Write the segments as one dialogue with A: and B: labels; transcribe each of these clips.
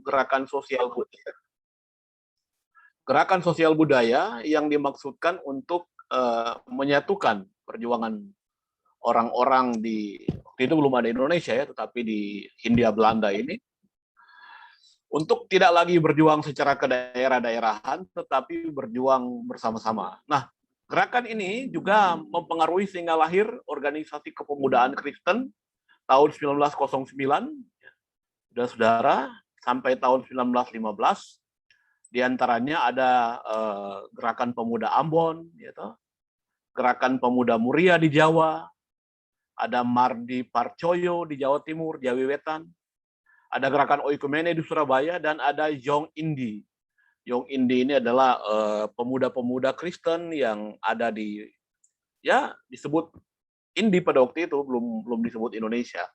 A: gerakan sosial budaya. Gerakan sosial budaya yang dimaksudkan untuk menyatukan perjuangan orang-orang di waktu itu belum ada Indonesia ya, tetapi di Hindia Belanda ini untuk tidak lagi berjuang secara kedaerah-daerahan, tetapi berjuang bersama-sama. Nah, gerakan ini juga mempengaruhi sehingga lahir organisasi kepemudaan Kristen tahun 1909, saudara, sampai tahun 1915. Di antaranya ada gerakan pemuda Ambon, gitu. Gerakan pemuda Muria di Jawa, ada Mardi Parcoyo di Jawa Timur, Jawa Wetan, ada gerakan Oikumene di Surabaya, dan ada Young Indi. Young Indi ini adalah pemuda-pemuda Kristen yang ada di, ya disebut Indi pada waktu itu, belum disebut Indonesia.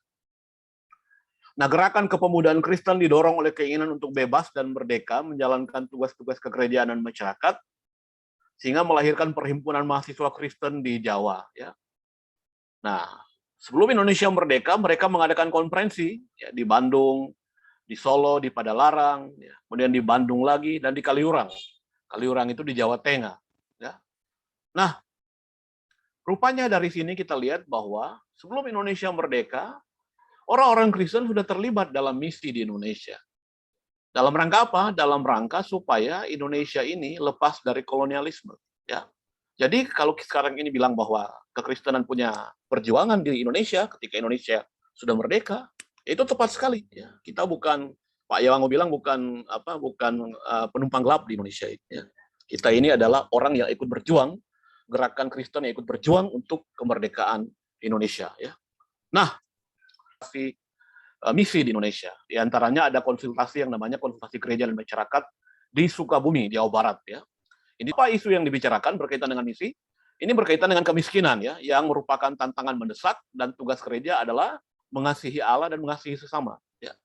A: Nah, gerakan kepemudaan Kristen didorong oleh keinginan untuk bebas dan merdeka menjalankan tugas-tugas kegerejaan dan masyarakat, sehingga melahirkan perhimpunan mahasiswa Kristen di Jawa. Ya. Nah, sebelum Indonesia merdeka, mereka mengadakan konferensi ya, di Bandung, di Solo, di Padalarang, ya, kemudian di Bandung lagi, dan di Kaliurang. Kaliurang itu di Jawa Tengah. Ya. Nah, rupanya dari sini kita lihat bahwa sebelum Indonesia merdeka, orang-orang Kristen sudah terlibat dalam misi di Indonesia. Dalam rangka apa? Dalam rangka supaya Indonesia ini lepas dari kolonialisme. Ya. Jadi kalau sekarang ini bilang bahwa kekristenan punya perjuangan di Indonesia ketika Indonesia sudah merdeka, itu tepat sekali. Ya. Kita bukan, Pak Yawango bilang bukan penumpang gelap di Indonesia. Ya. Kita ini adalah orang yang ikut berjuang, gerakan Kristen yang ikut berjuang untuk kemerdekaan Indonesia. Ya. Nah, misi di Indonesia. Di antaranya ada konsultasi yang namanya konsultasi gereja dan masyarakat di Sukabumi, Jawa Barat. Ya. Ini apa isu yang dibicarakan berkaitan dengan misi? Ini berkaitan dengan kemiskinan ya, yang merupakan tantangan mendesak, dan tugas gereja adalah mengasihi Allah dan mengasihi sesama. Ya.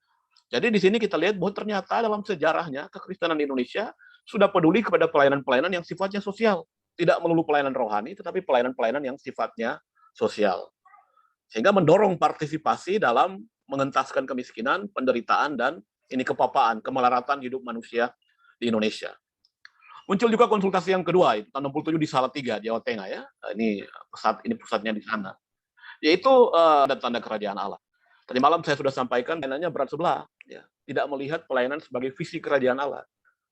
A: Jadi di sini kita lihat bahwa ternyata dalam sejarahnya kekristenan di Indonesia sudah peduli kepada pelayanan-pelayanan yang sifatnya sosial, tidak melulu pelayanan rohani, tetapi pelayanan-pelayanan yang sifatnya sosial. Sehingga mendorong partisipasi dalam mengentaskan kemiskinan, penderitaan, dan ini kepapaan, kemelaratan hidup manusia di Indonesia. Muncul juga konsultasi yang kedua, itu tahun 67 di Salatiga, Jawa Tengah ya. Ini pusatnya di sana. Yaitu tanda kerajaan Allah. Tadi malam saya sudah sampaikan, pelayanannya berat sebelah. Ya. Tidak melihat pelayanan sebagai visi kerajaan Allah.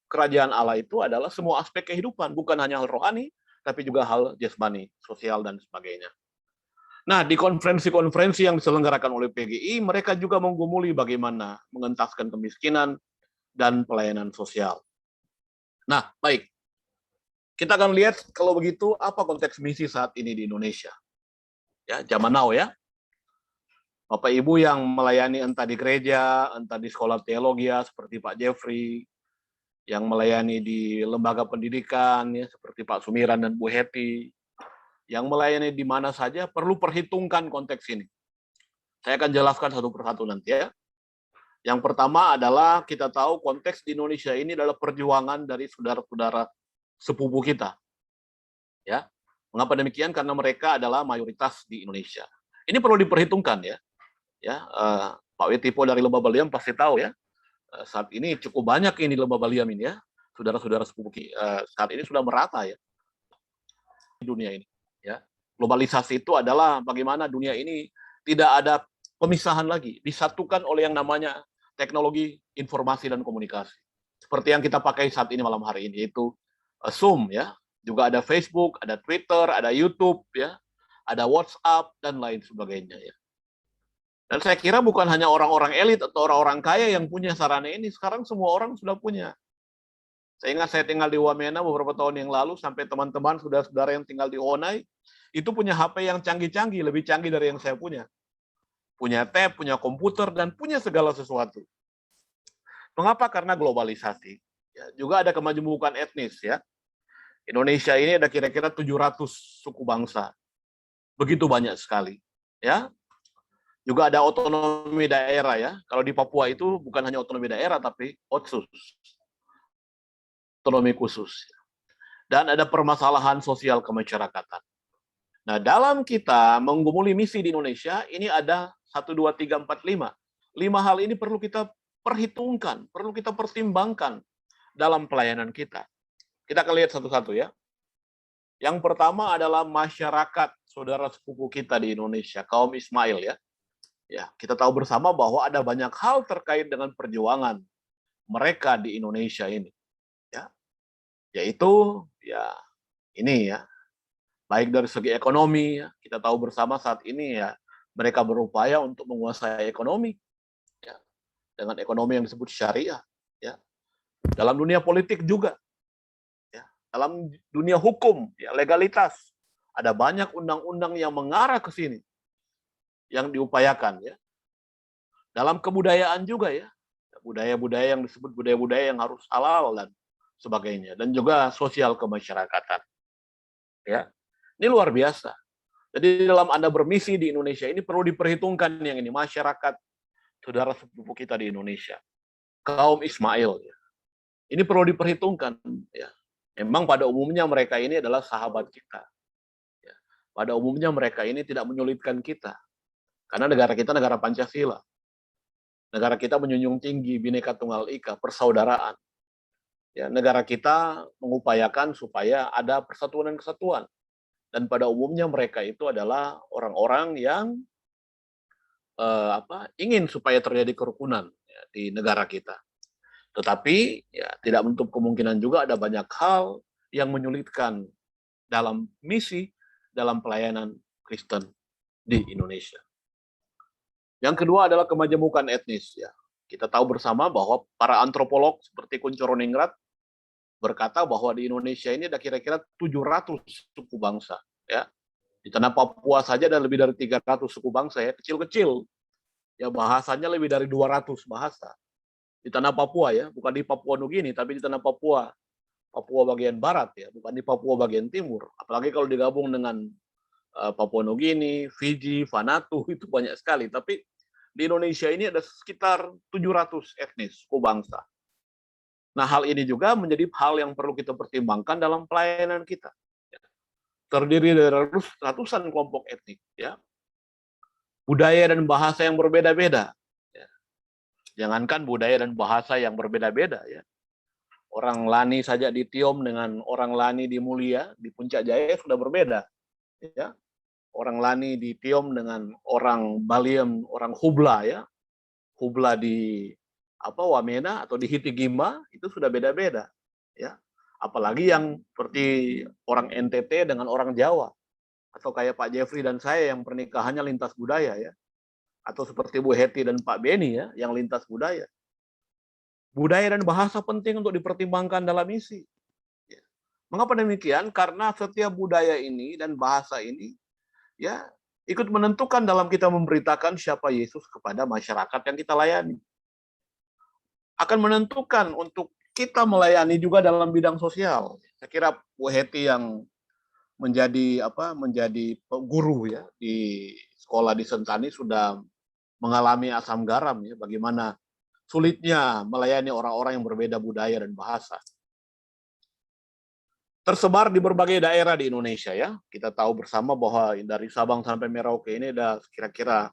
A: Kerajaan Allah itu adalah semua aspek kehidupan, bukan hanya hal rohani, tapi juga hal jasmani, sosial, dan sebagainya. Nah, di konferensi-konferensi yang diselenggarakan oleh PGI, mereka juga menggumuli bagaimana mengentaskan kemiskinan dan pelayanan sosial. Nah, baik. Kita akan lihat kalau begitu apa konteks misi saat ini di Indonesia. Ya, zaman now ya. Bapak Ibu yang melayani entah di gereja, entah di sekolah teologi seperti Pak Jeffrey, yang melayani di lembaga pendidikan ya seperti Pak Sumiran dan Bu Heti, yang melayani di mana saja perlu perhitungkan konteks ini. Saya akan jelaskan satu persatu nanti ya. Yang pertama adalah kita tahu konteks di Indonesia ini adalah perjuangan dari saudara-saudara sepupu kita. Ya. Mengapa demikian? Karena mereka adalah mayoritas di Indonesia. Ini perlu diperhitungkan ya. Ya, Pak Wetipo dari Lembah Baliem pasti tahu ya. Saat ini cukup banyak ini di Lembah Baliem ini ya. Saudara-saudara sepupu saat ini sudah merata ya di dunia ini. Ya. Globalisasi itu adalah bagaimana dunia ini tidak ada pemisahan lagi, disatukan oleh yang namanya teknologi informasi dan komunikasi. Seperti yang kita pakai saat ini malam hari ini, yaitu Zoom ya. Juga ada Facebook, ada Twitter, ada YouTube ya, ada WhatsApp dan lain sebagainya ya. Dan saya kira bukan hanya orang-orang elit atau orang-orang kaya yang punya sarana ini, sekarang semua orang sudah punya. Saya ingat saya tinggal di Wamena beberapa tahun yang lalu, sampai teman-teman, saudara-saudara yang tinggal di Onai, itu punya HP yang canggih-canggih, lebih canggih dari yang saya punya. Punya tab, punya komputer, dan punya segala sesuatu. Mengapa? Karena globalisasi. Ya, juga ada kemajemukan etnis. Ya. Indonesia ini ada kira-kira 700 suku bangsa. Begitu banyak sekali. Ya. Juga ada otonomi daerah. Ya. Kalau di Papua itu bukan hanya otonomi daerah, tapi otsus. Otonomi khusus. Dan ada permasalahan sosial kemasyarakatan. Nah, dalam kita menggumuli misi di Indonesia, ini ada 1, 2, 3, 4, 5. 5 hal ini perlu kita perhitungkan, perlu kita pertimbangkan dalam pelayanan kita. Kita akan lihat satu-satu ya. Yang pertama adalah masyarakat saudara sepupu kita di Indonesia, kaum Ismail ya. Ya, kita tahu bersama bahwa ada banyak hal terkait dengan perjuangan mereka di Indonesia ini, ya. Yaitu ya ini ya, baik dari segi ekonomi ya, kita tahu bersama saat ini ya mereka berupaya untuk menguasai ekonomi ya, dengan ekonomi yang disebut syariah ya. Dalam dunia politik juga ya, dalam dunia hukum ya, legalitas ada banyak undang-undang yang mengarah ke sini yang diupayakan ya. Dalam kebudayaan juga ya, budaya-budaya yang disebut budaya-budaya yang harus halal dan sebagainya, dan juga sosial kemasyarakatan ya. Ini luar biasa. Jadi dalam Anda bermisi di Indonesia ini perlu diperhitungkan yang ini, masyarakat saudara sepupu kita di Indonesia, kaum Ismail ya. Ini perlu diperhitungkan ya. Memang pada umumnya mereka ini adalah sahabat kita. Ya. Pada umumnya mereka ini tidak menyulitkan kita. Karena negara kita negara Pancasila. Negara kita menjunjung tinggi Bhinneka Tunggal Ika, persaudaraan. Ya, negara kita mengupayakan supaya ada persatuan dan kesatuan. Dan pada umumnya mereka itu adalah orang-orang yang ingin supaya terjadi kerukunan ya, di negara kita. Tetapi ya, tidak menutup kemungkinan juga ada banyak hal yang menyulitkan dalam misi, dalam pelayanan Kristen di Indonesia. Yang kedua adalah kemajemukan etnis. Ya. Kita tahu bersama bahwa para antropolog seperti Kunchoro-Ningrat berkata bahwa di Indonesia ini ada kira-kira 700 suku bangsa. Ya. Di tanah Papua saja ada lebih dari 300 suku bangsa, ya, kecil-kecil. Ya, bahasanya lebih dari 200 bahasa. Di tanah Papua ya, bukan di Papua Nugini, tapi di tanah Papua. Papua bagian barat ya, bukan di Papua bagian timur. Apalagi kalau digabung dengan Papua Nugini, Fiji, Vanuatu, itu banyak sekali. Tapi di Indonesia ini ada sekitar 700 etnis, suku bangsa. Nah, hal ini juga menjadi hal yang perlu kita pertimbangkan dalam pelayanan kita. Terdiri dari ratusan kelompok etnik, ya. Budaya dan bahasa yang berbeda-beda. Ya. Jangankan budaya dan bahasa yang berbeda-beda, ya. Orang Lani saja di Tiom dengan orang Lani di Mulia, di Puncak Jaya sudah berbeda. Ya. Orang Lani di Tiom dengan orang Baliem, orang Hubla ya. Hubla di Wamena atau di Hitigima itu sudah beda-beda ya. Apalagi yang seperti orang NTT dengan orang Jawa atau kayak Pak Jeffrey dan saya yang pernikahannya lintas budaya ya. Atau seperti Bu Heti dan Pak Beni ya yang lintas budaya. Budaya dan bahasa penting untuk dipertimbangkan dalam misi. Ya. Mengapa demikian? Karena setiap budaya ini dan bahasa ini ya ikut menentukan dalam kita memberitakan siapa Yesus kepada masyarakat yang kita layani. Akan menentukan untuk kita melayani juga dalam bidang sosial. Saya kira Bu Heti yang menjadi guru ya di sekolah di Sentani sudah mengalami asam garam ya bagaimana sulitnya melayani orang-orang yang berbeda budaya dan bahasa. Tersebar di berbagai daerah di Indonesia ya. Kita tahu bersama bahwa dari Sabang sampai Merauke ini ada kira-kira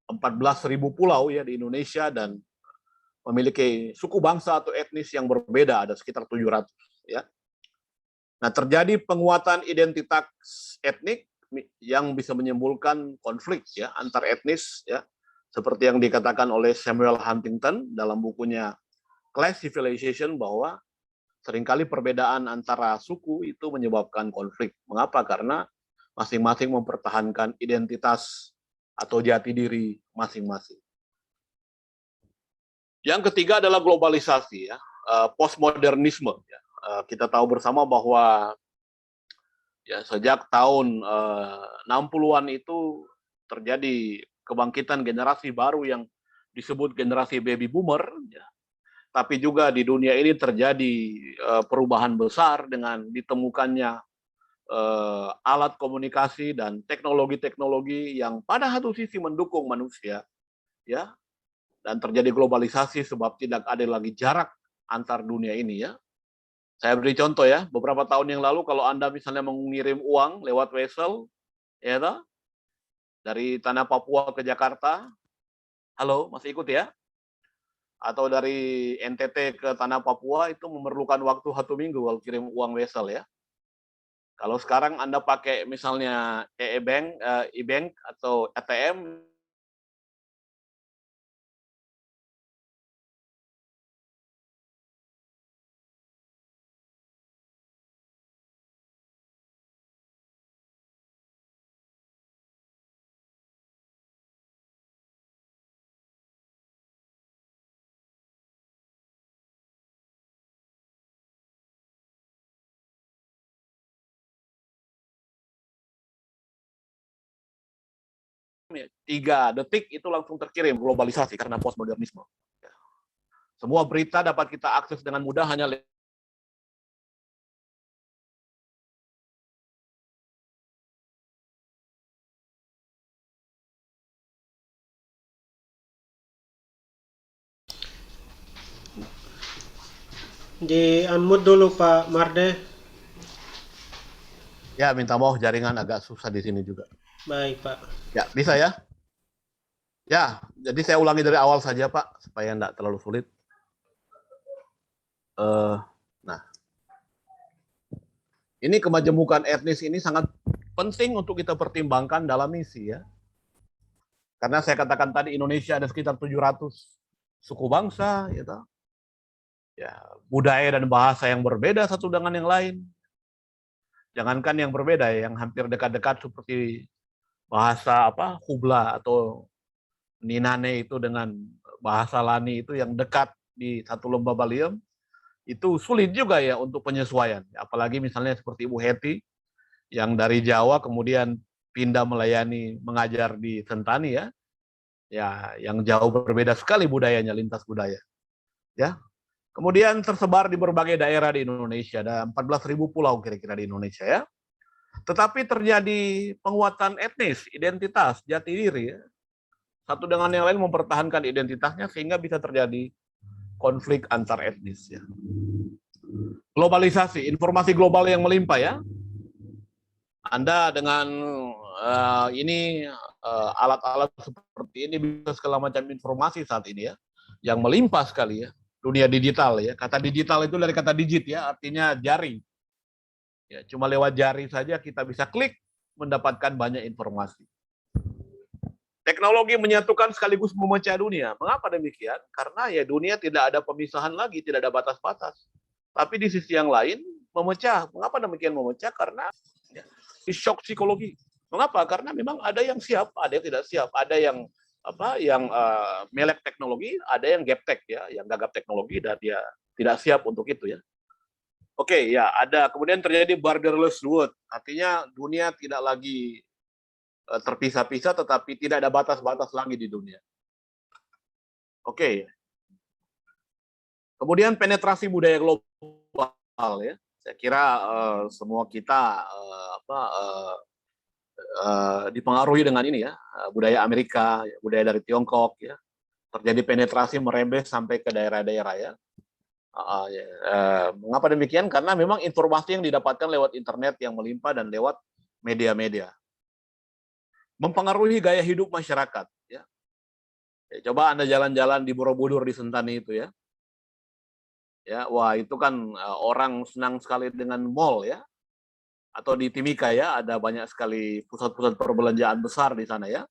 A: 14.000 pulau ya di Indonesia dan memiliki suku bangsa atau etnis yang berbeda, ada sekitar 700 ya. Nah, terjadi penguatan identitas etnik yang bisa menimbulkan konflik ya antar etnis ya. Seperti yang dikatakan oleh Samuel Huntington dalam bukunya Class Civilization bahwa seringkali perbedaan antara suku itu menyebabkan konflik. Mengapa? Karena masing-masing mempertahankan identitas atau jati diri masing-masing. Yang ketiga adalah globalisasi, ya, postmodernisme. Ya. Kita tahu bersama bahwa ya sejak tahun 60-an itu terjadi kebangkitan generasi baru yang disebut generasi baby boomer. Ya. Tapi juga di dunia ini terjadi perubahan besar dengan ditemukannya alat komunikasi dan teknologi-teknologi yang pada satu sisi mendukung manusia, ya, dan terjadi globalisasi sebab tidak ada lagi jarak antar dunia ini ya. Saya beri contoh ya, beberapa tahun yang lalu kalau Anda misalnya mengirim uang lewat wesel, ya toh, dari tanah Papua ke Jakarta, halo, masih ikut ya? atau dari NTT ke tanah Papua itu memerlukan waktu 1 minggu kalau kirim uang wesel ya. Kalau sekarang Anda pakai misalnya e-bank atau ATM, ya, 3 detik itu langsung terkirim. Globalisasi karena postmodernisme. Semua berita dapat kita akses dengan mudah hanya
B: Di-unmute dulu Pak Marde.
A: ya, minta maaf jaringan agak susah di sini juga.
B: Baik Pak.
A: Ya, bisa ya? Ya, jadi saya ulangi dari awal saja Pak, supaya tidak terlalu sulit. Nah, ini kemajemukan etnis ini sangat penting untuk kita pertimbangkan dalam misi ya. Karena saya katakan tadi Indonesia ada sekitar 700 suku bangsa, gitu. Ya, budaya dan bahasa yang berbeda satu dengan yang lain. Jangankan yang berbeda, yang hampir dekat-dekat seperti bahasa Hubla atau Ninane itu dengan bahasa Lani itu yang dekat di satu lembah Baliem, itu sulit juga ya untuk penyesuaian. Apalagi misalnya seperti Ibu Heti yang dari Jawa kemudian pindah melayani mengajar di Sentani ya. Ya, yang jauh berbeda sekali budayanya, lintas budaya. Ya. Kemudian tersebar di berbagai daerah di Indonesia, ada 14.000 pulau kira-kira di Indonesia ya. Tetapi terjadi penguatan etnis, identitas, jati diri ya. Satu dengan yang lain mempertahankan identitasnya sehingga bisa terjadi konflik antar etnis ya. Globalisasi, informasi global yang melimpah ya. Anda dengan alat-alat seperti ini bisa segala macam informasi saat ini ya, yang melimpah sekali ya. Dunia digital ya. Kata digital itu dari kata digit ya, artinya jaring. Ya, cuma lewat jari saja kita bisa klik mendapatkan banyak informasi. Teknologi menyatukan sekaligus memecah dunia. Mengapa demikian? Karena ya dunia tidak ada pemisahan lagi, tidak ada batas-batas. Tapi di sisi yang lain memecah. Mengapa demikian memecah? Karena ya, shock psikologi. Mengapa? Karena memang ada yang siap, ada yang tidak siap, ada yang melek teknologi, ada yang gaptek ya, yang gagap teknologi dan dia tidak siap untuk itu ya. Oke, ya ada. Kemudian terjadi borderless world, artinya dunia tidak lagi terpisah-pisah, tetapi tidak ada batas-batas lagi di dunia. Oke. Kemudian penetrasi budaya global ya. Saya kira semua kita dipengaruhi dengan ini ya, budaya Amerika, budaya dari Tiongkok ya. Terjadi penetrasi merembes sampai ke daerah-daerah ya. Mengapa demikian? Karena memang informasi yang didapatkan lewat internet yang melimpah dan lewat media-media. Mempengaruhi gaya hidup masyarakat. Ya. Coba Anda jalan-jalan di Borobudur di Sentani itu ya. Ya, wah itu kan orang senang sekali dengan mall ya. Atau di Timika ya, ada banyak sekali pusat-pusat perbelanjaan besar di sana ya.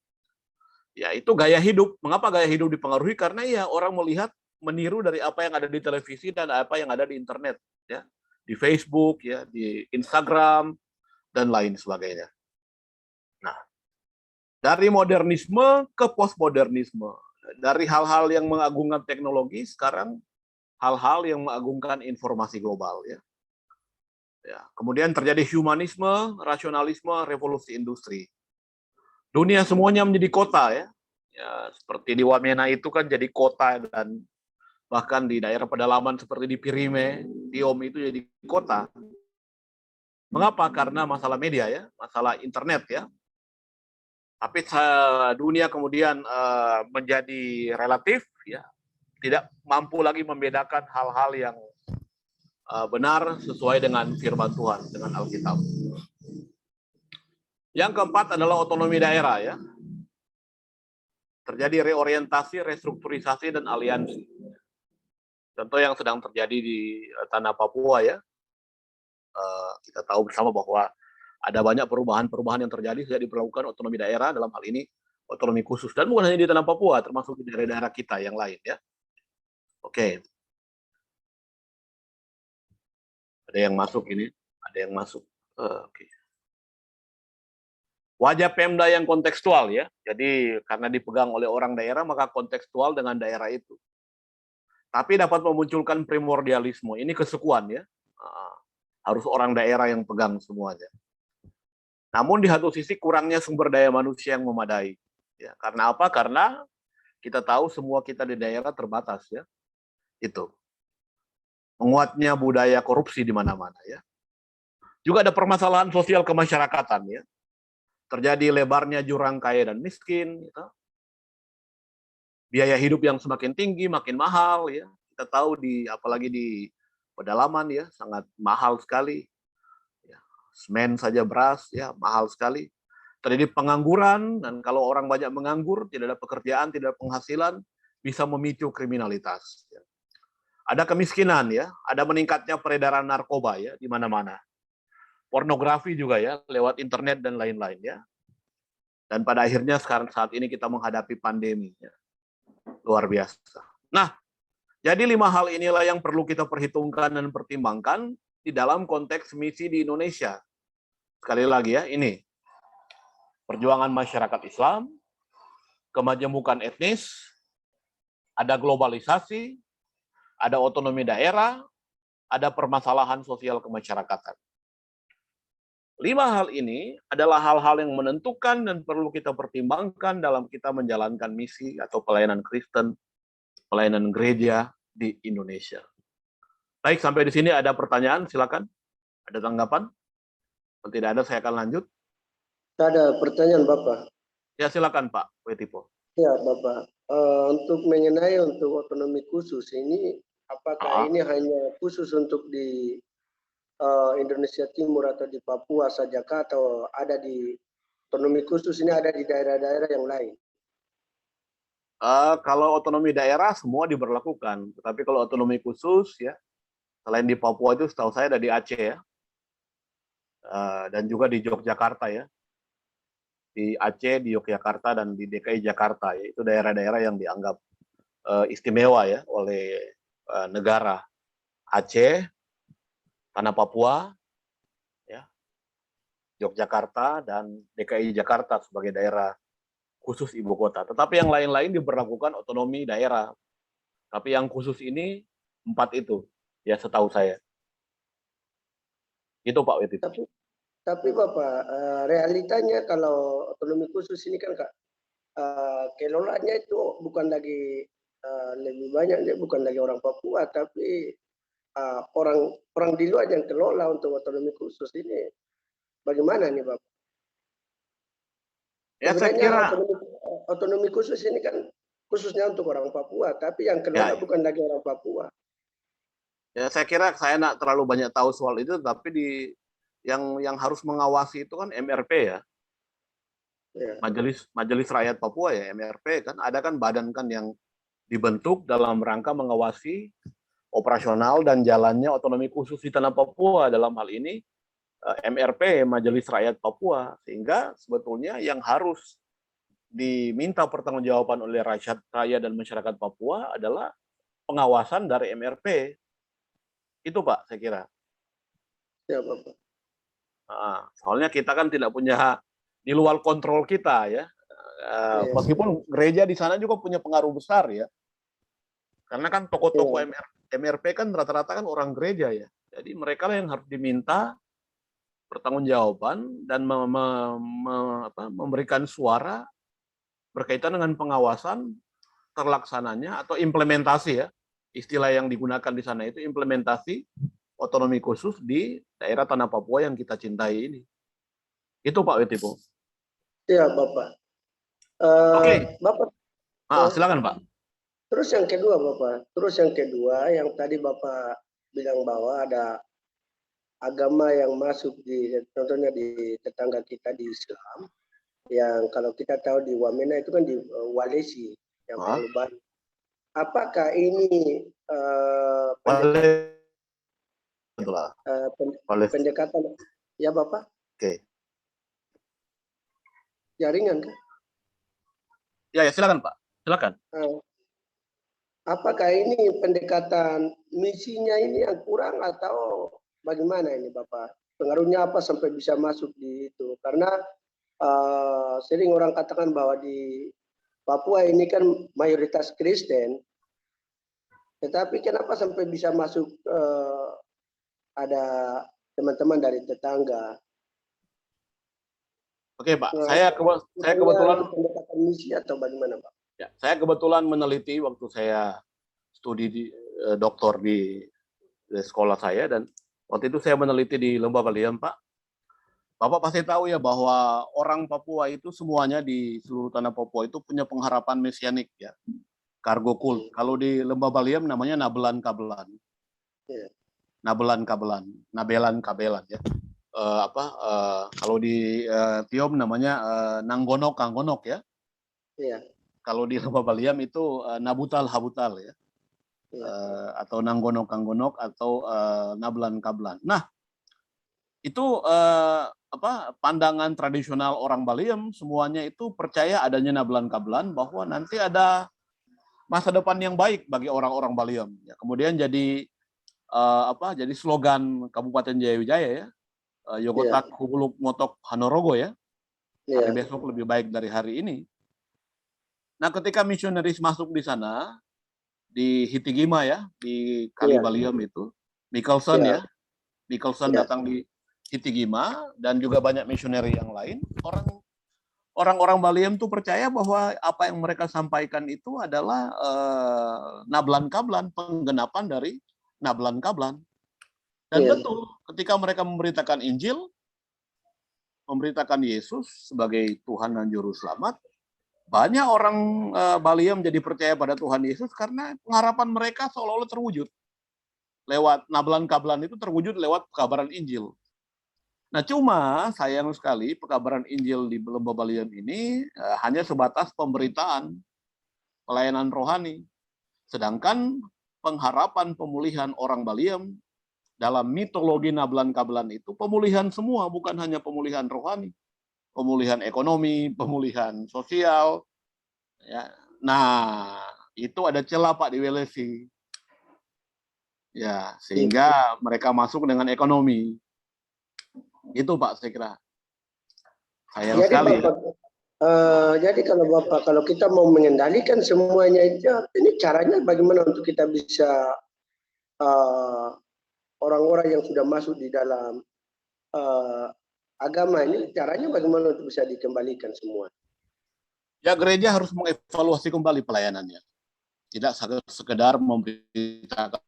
A: Ya itu gaya hidup. Mengapa gaya hidup dipengaruhi? Karena ya orang melihat, meniru dari apa yang ada di televisi dan apa yang ada di internet ya, di Facebook ya, di Instagram dan lain sebagainya. Nah, dari modernisme ke postmodernisme, dari hal-hal yang mengagungkan teknologi sekarang hal-hal yang mengagungkan informasi global ya. Ya, kemudian terjadi humanisme, rasionalisme, revolusi industri. Dunia semuanya menjadi kota ya. Ya, seperti di Wamena itu kan jadi kota dan bahkan di daerah pedalaman seperti di Pirime, Tiom itu jadi kota. Mengapa? Karena masalah media ya, masalah internet ya. Tapi dunia kemudian menjadi relatif ya, tidak mampu lagi membedakan hal-hal yang benar sesuai dengan firman Tuhan, dengan Alkitab. Yang keempat adalah otonomi daerah ya. Terjadi reorientasi, restrukturisasi dan aliansi. Contoh yang sedang terjadi di tanah Papua ya, kita tahu bersama bahwa ada banyak perubahan-perubahan yang terjadi sejak diberlakukan otonomi daerah, dalam hal ini otonomi khusus, dan bukan hanya di tanah Papua, termasuk di daerah-daerah kita yang lain ya. Oke, ada yang masuk ini, ada yang masuk. Oke. Wajah Pemda yang kontekstual ya. Jadi karena dipegang oleh orang daerah maka kontekstual dengan daerah itu. Tapi dapat memunculkan primordialisme. Ini kesukuan ya. Harus orang daerah yang pegang semuanya. Namun di satu sisi kurangnya sumber daya manusia yang memadai. Ya, karena apa? Karena kita tahu semua kita di daerah terbatas ya. Itu. Menguatnya budaya korupsi di mana-mana ya. Juga ada permasalahan sosial kemasyarakatan ya. Terjadi lebarnya jurang kaya dan miskin, gitu. Biaya hidup yang semakin tinggi, makin mahal, ya. Kita tahu apalagi di pedalaman ya, sangat mahal sekali. Ya, semen saja beras ya mahal sekali. Terjadi pengangguran, dan kalau orang banyak menganggur, tidak ada pekerjaan, tidak ada penghasilan, bisa memicu kriminalitas. Ya. Ada kemiskinan ya, ada meningkatnya peredaran narkoba ya di mana-mana. Pornografi juga ya, lewat internet dan lain-lain ya. Dan pada akhirnya sekarang saat ini kita menghadapi pandemi. Ya. Luar biasa. Nah, jadi 5 hal inilah yang perlu kita perhitungkan dan pertimbangkan di dalam konteks misi di Indonesia. Sekali lagi ya, ini perjuangan masyarakat Islam, kemajemukan etnis, ada globalisasi, ada otonomi daerah, ada permasalahan sosial kemasyarakatan. 5 hal ini adalah hal-hal yang menentukan dan perlu kita pertimbangkan dalam kita menjalankan misi atau pelayanan Kristen, pelayanan gereja di Indonesia. Baik, sampai di sini ada pertanyaan, silakan. Ada tanggapan? Kalau tidak ada, saya akan lanjut.
B: Ada pertanyaan Bapak.
A: Ya, silakan Pak Wetipo.
B: Ya Bapak, untuk untuk otonomi khusus ini, apakah ini hanya khusus untuk di Indonesia Timur atau di Papua saja atau ada di otonomi khusus ini ada di daerah-daerah yang lain?
A: Kalau otonomi daerah semua diberlakukan, tetapi kalau otonomi khusus ya, selain di Papua itu setahu saya ada di Aceh ya, dan juga di Yogyakarta ya, di Aceh, di Yogyakarta, dan di DKI Jakarta ya, itu daerah-daerah yang dianggap istimewa ya oleh negara. Aceh, tanah Papua, ya, Yogyakarta, dan DKI Jakarta sebagai daerah khusus ibu kota. Tetapi yang lain-lain diberlakukan otonomi daerah. Tapi yang khusus ini 4 itu, ya setahu saya. Itu Pak Wetip.
B: Tapi Bapak, realitanya kalau otonomi khusus ini kan Kak, kelolanya itu bukan lagi lebih banyak, bukan lagi orang Papua, tapi orang di luar yang kelola untuk otonomi khusus ini. Bagaimana nih Bapak?
A: Ya saya
B: Sebenarnya
A: kira
B: otonomi khusus ini kan khususnya untuk orang Papua, tapi yang kelola bukan lagi orang Papua.
A: Ya saya kira saya tidak terlalu banyak tahu soal itu, tapi yang harus mengawasi itu kan MRP ya. Majelis Rakyat Papua ya, MRP kan, ada kan badan kan yang dibentuk dalam rangka mengawasi operasional dan jalannya otonomi khusus di tanah Papua, dalam hal ini MRP, Majelis Rakyat Papua. Sehingga sebetulnya yang harus diminta pertanggungjawaban oleh rakyat dan masyarakat Papua adalah pengawasan dari MRP. Itu Pak, saya kira.
B: Ya Bapak.
A: Soalnya kita kan tidak punya, di luar kontrol kita ya. Meskipun gereja di sana juga punya pengaruh besar ya. Karena kan tokoh-tokoh MRP kan rata-rata kan orang gereja ya. Jadi mereka lah yang harus diminta pertanggungjawaban dan memberikan suara berkaitan dengan pengawasan terlaksananya atau implementasi ya. Istilah yang digunakan di sana itu implementasi otonomi khusus di daerah tanah Papua yang kita cintai ini. Itu Pak Wetipo.
B: Iya Bapak.
A: Oke.
B: Bapak.
A: Silakan Pak.
B: Terus yang kedua, yang tadi Bapak bilang bahwa ada agama yang masuk contohnya di tetangga kita di Islam, yang kalau kita tahu di Wamena itu kan di Walesi yang Palu Baru. apakah ini
A: Boleh, betul lah. Boleh.
B: pendekatan ya Bapak
A: Oke.
B: jaringan kan?
A: Ya, silakan Pak. Silakan.
B: Apakah ini pendekatan misinya ini yang kurang atau bagaimana ini Bapak? Pengaruhnya apa sampai bisa masuk di itu? Karena sering orang katakan bahwa di Papua ini kan mayoritas Kristen, tetapi kenapa sampai bisa masuk ada teman-teman dari tetangga?
A: Oke Pak,
B: Nah,
A: saya kebetulan
B: pendekatan misi atau bagaimana Pak?
A: ya, saya kebetulan meneliti waktu saya studi di doktor di sekolah saya, dan waktu itu saya meneliti di Lembah Baliem Pak. Bapak pasti tahu ya bahwa orang Papua itu semuanya di seluruh tanah Papua itu punya pengharapan mesianik ya, kargo kult. Kalau di Lembah Baliem namanya Nabelan Kabelan. Nabelan Kabelan, Nabelan Kabelan ya. Kalau di Tiom namanya Nanggonok Kanggonok ya.
B: Iya.
A: Kalau di Lembah Baliem itu Nabutal Habutal ya. Atau Nanggonok Kanggonok atau Nabelan Kabelan. Nah, itu pandangan tradisional orang Baliem semuanya itu percaya adanya Nabelan Kabelan, bahwa nanti ada masa depan yang baik bagi orang-orang Baliem. Ya, kemudian jadi jadi slogan Kabupaten Jayawijaya ya, Yogotak Hubuluk Motok Hanorogo ya, hari besok lebih baik dari hari ini. Nah, ketika misionaris masuk di sana, di Hitigima ya, di Kali Baliem itu, Michelson ya, Michelson datang di Hitigima, dan juga banyak misioneri yang lain. Orang-orang Baliem tuh percaya bahwa apa yang mereka sampaikan itu adalah Nablan Kablan, penggenapan dari Nablan Kablan. Dan betul, ketika mereka memberitakan Injil, memberitakan Yesus sebagai Tuhan dan Juru Selamat, banyak orang Baliem jadi percaya pada Tuhan Yesus karena pengharapan mereka seolah-olah terwujud. Lewat Nablan Kablan itu terwujud lewat pekabaran Injil. Nah, cuma sayang sekali pekabaran Injil di Lembah Baliem ini hanya sebatas pemberitaan, pelayanan rohani. Sedangkan pengharapan pemulihan orang Baliem dalam mitologi Nablan Kablan itu pemulihan semua, bukan hanya pemulihan rohani, pemulihan ekonomi, pemulihan sosial. Ya. Nah, itu ada celah Pak di Welesi. Ya, sehingga mereka masuk dengan ekonomi. Itu Pak, saya kira. Sayang
B: Jadi
A: sekali.
B: Bapak, jadi kalau Bapak, kalau kita mau mengendalikan semuanya itu, ini caranya bagaimana untuk kita bisa orang-orang yang sudah masuk di dalam agama ini, caranya bagaimana untuk bisa dikembalikan semua?
A: Ya, gereja harus mengevaluasi kembali pelayanannya. Tidak sekedar memberitakan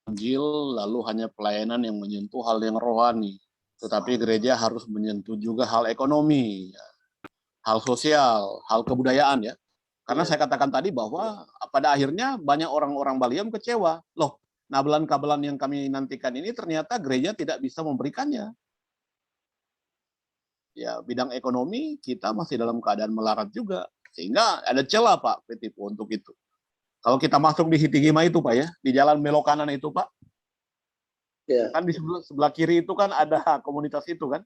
A: Injil lalu hanya pelayanan yang menyentuh hal yang rohani, tetapi gereja harus menyentuh juga hal ekonomi, hal sosial, hal kebudayaan ya. Karena saya katakan tadi bahwa pada akhirnya banyak orang-orang Baliem kecewa. Loh, Nablan-kabelan yang kami nantikan ini ternyata gereja tidak bisa memberikannya. Ya, bidang ekonomi kita masih dalam keadaan melarat juga. Sehingga ada celah Pak Petipo untuk itu. Kalau kita masuk di Hitigima itu Pak ya, di jalan belok kanan itu Pak, kan di sebelah kiri itu kan ada komunitas itu kan.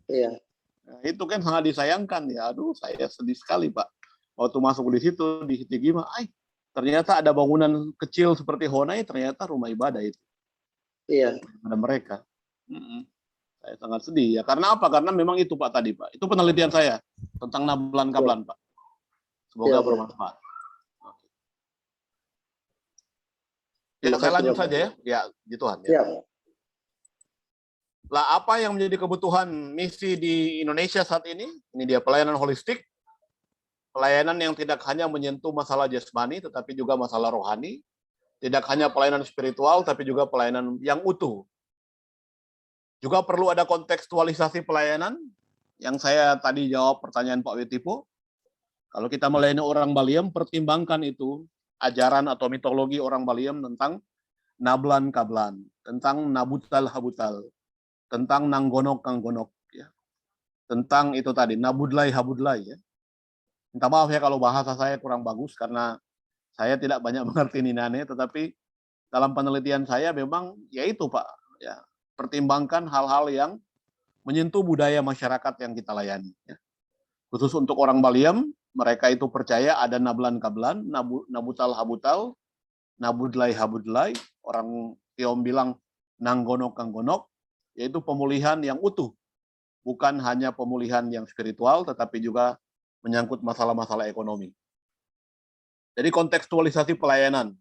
A: Nah, itu kan sangat disayangkan ya. Aduh, saya sedih sekali Pak. Waktu masuk di situ di Hitigima, ternyata ada bangunan kecil seperti Honai, ternyata rumah ibadah itu. Ada mereka. Saya sangat sedih ya. Karena apa? Karena memang itu Pak tadi Pak. Itu penelitian saya tentang Nablan Kablan Pak. Semoga bermanfaat. Ya, saya lanjut saja ya. Ya, gitu Tuhan. Ya. Lah, apa yang menjadi kebutuhan misi di Indonesia saat ini? Ini dia pelayanan holistik. Pelayanan yang tidak hanya menyentuh masalah jasmani, tetapi juga masalah rohani. Tidak hanya pelayanan spiritual, tapi juga pelayanan yang utuh. Juga perlu ada kontekstualisasi pelayanan, yang saya tadi jawab pertanyaan Pak Wetipo. Kalau kita melayani orang Baliem, pertimbangkan itu, ajaran atau mitologi orang Baliem tentang Nablan Kablan, tentang Nabutal Habutal, tentang Nanggonok Kanggonok, ya. Tentang itu tadi, Nabudlai Habudlai. Ya. Minta maaf ya kalau bahasa saya kurang bagus, karena Saya tidak banyak mengerti Ninane, tetapi dalam penelitian saya memang yaitu Pak, ya, pertimbangkan hal-hal yang menyentuh budaya masyarakat yang kita layani. Ya. Khusus untuk orang Baliem, mereka itu percaya ada nablan kablan, nabutal habutal, nabudlai habudlai, orang Tiong bilang nanggonok kanggonok, yaitu pemulihan yang utuh, bukan hanya pemulihan yang spiritual, tetapi juga menyangkut masalah-masalah ekonomi. Jadi kontekstualisasi pelayanan.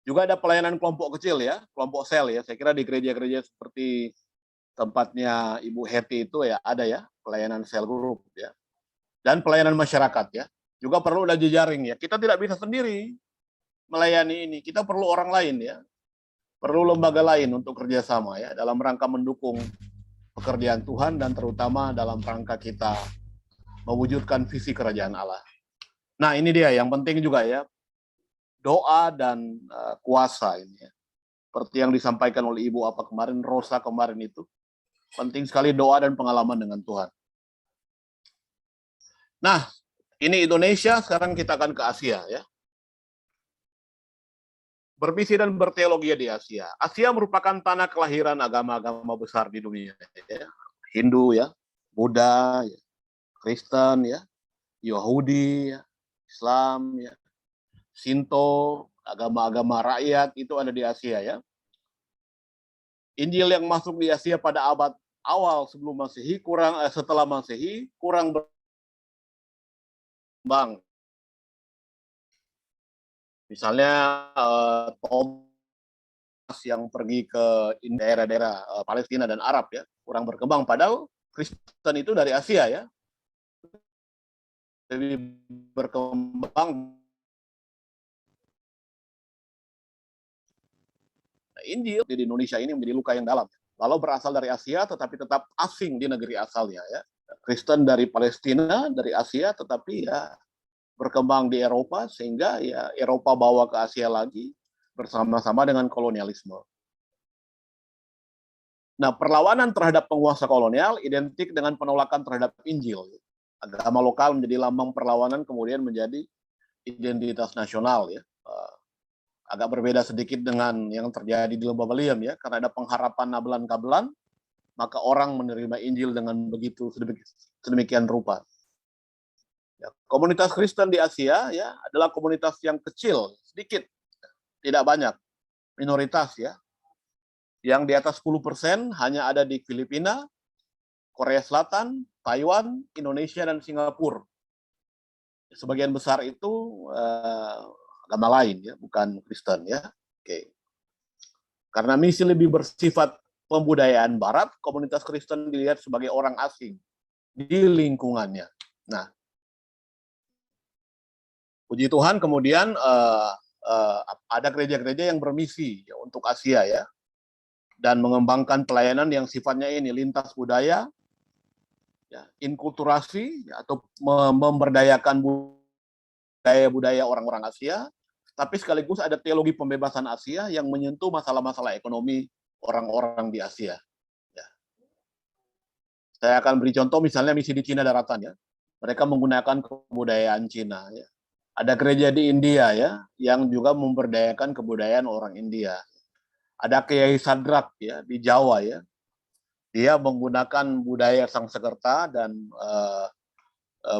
A: Juga ada pelayanan kelompok kecil ya, kelompok sel ya. Saya kira di gereja-gereja seperti tempatnya Ibu Hetty itu ya ada ya, pelayanan sel group ya. Dan pelayanan masyarakat ya. Juga perlu ada jejaring ya. Kita tidak bisa sendiri melayani ini. Kita perlu orang lain ya. Perlu lembaga lain untuk kerjasama ya, dalam rangka mendukung pekerjaan Tuhan dan terutama dalam rangka kita mewujudkan visi kerajaan Allah. Nah ini dia yang penting juga ya, doa dan kuasa ini ya. Seperti yang disampaikan oleh Ibu apa kemarin, Rosa kemarin itu, penting sekali doa dan pengalaman dengan Tuhan. Nah, ini Indonesia, sekarang kita akan ke Asia ya. Bermisi dan berteologi di Asia. Asia merupakan tanah kelahiran agama-agama besar di dunia ya. Hindu ya, Buddha, ya, Kristen ya, Yahudi, ya, Islam ya, Shinto, agama-agama rakyat itu ada di Asia ya. Injil yang masuk di Asia pada abad awal sebelum Masehi setelah Masehi kurang berkembang. Misalnya Thomas yang pergi ke daerah-daerah Palestina dan Arab ya, kurang berkembang, padahal Kristen itu dari Asia ya. Lebih berkembang. Injil di Indonesia ini menjadi luka yang dalam. Walau berasal dari Asia, tetapi tetap asing di negeri asalnya. Ya. Kristen dari Palestina, dari Asia, tetapi ya berkembang di Eropa, sehingga ya Eropa bawa ke Asia lagi bersama-sama dengan kolonialisme. Nah, perlawanan terhadap penguasa kolonial identik dengan penolakan terhadap Injil. Agama lokal menjadi lambang perlawanan, kemudian menjadi identitas nasional ya. Agak berbeda sedikit dengan yang terjadi di Lembah Baliem ya, karena ada pengharapan nablan kablan, maka orang menerima Injil dengan begitu sedemikian rupa. Ya, komunitas Kristen di Asia ya adalah komunitas yang kecil, sedikit, tidak banyak, minoritas ya. Yang di atas 10% hanya ada di Filipina, Korea Selatan, Taiwan, Indonesia, dan Singapura. Sebagian besar itu agama lain ya, bukan Kristen ya. Oke. Karena misi lebih bersifat pembudayaan barat, komunitas Kristen dilihat sebagai orang asing di lingkungannya. Nah, puji Tuhan kemudian ada gereja-gereja yang bermisi ya, untuk Asia ya, dan mengembangkan pelayanan yang sifatnya ini lintas budaya, ya, inkulturasi ya, atau memberdayakan budaya orang-orang Asia, tapi sekaligus ada teologi pembebasan Asia yang menyentuh masalah-masalah ekonomi orang-orang di Asia. Ya. Saya akan beri contoh misalnya misi di Cina daratan ya. Mereka menggunakan kebudayaan Cina ya. Ada gereja di India ya yang juga memberdayakan kebudayaan orang India. Ada Kiai Sadrak ya di Jawa ya. Dia menggunakan budaya Sangsekerta dan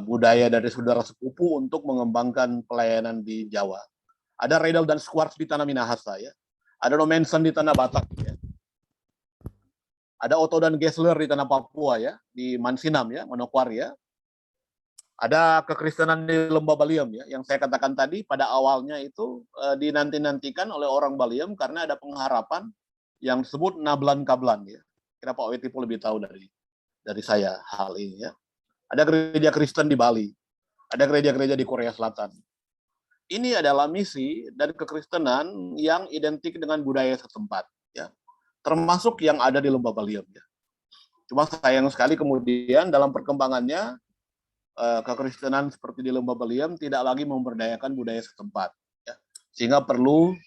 A: budaya dari saudara sepupu untuk mengembangkan pelayanan di Jawa. Ada Redal dan Squarts di tanah Minahasa ya. Ada Nomensen di tanah Batak ya. Ada Otto dan Gessler di tanah Papua ya, di Mansinam ya, Manokwari ya. Ada kekristenan di Lembah Baliem ya, yang saya katakan tadi pada awalnya itu dinanti-nantikan oleh orang Baliem karena ada pengharapan yang disebut nablan kablan ya. Kira Pak Wetipo lebih tahu dari saya hal ini ya. Ada gereja Kristen di Bali, ada gereja-gereja di Korea Selatan. Ini adalah misi dan kekristenan yang identik dengan budaya setempat ya, termasuk yang ada di Lembah Baliem ya. Cuma sayang sekali kemudian dalam perkembangannya kekristenan seperti di Lembah Baliem tidak lagi memberdayakan budaya setempat ya. Sehingga perlu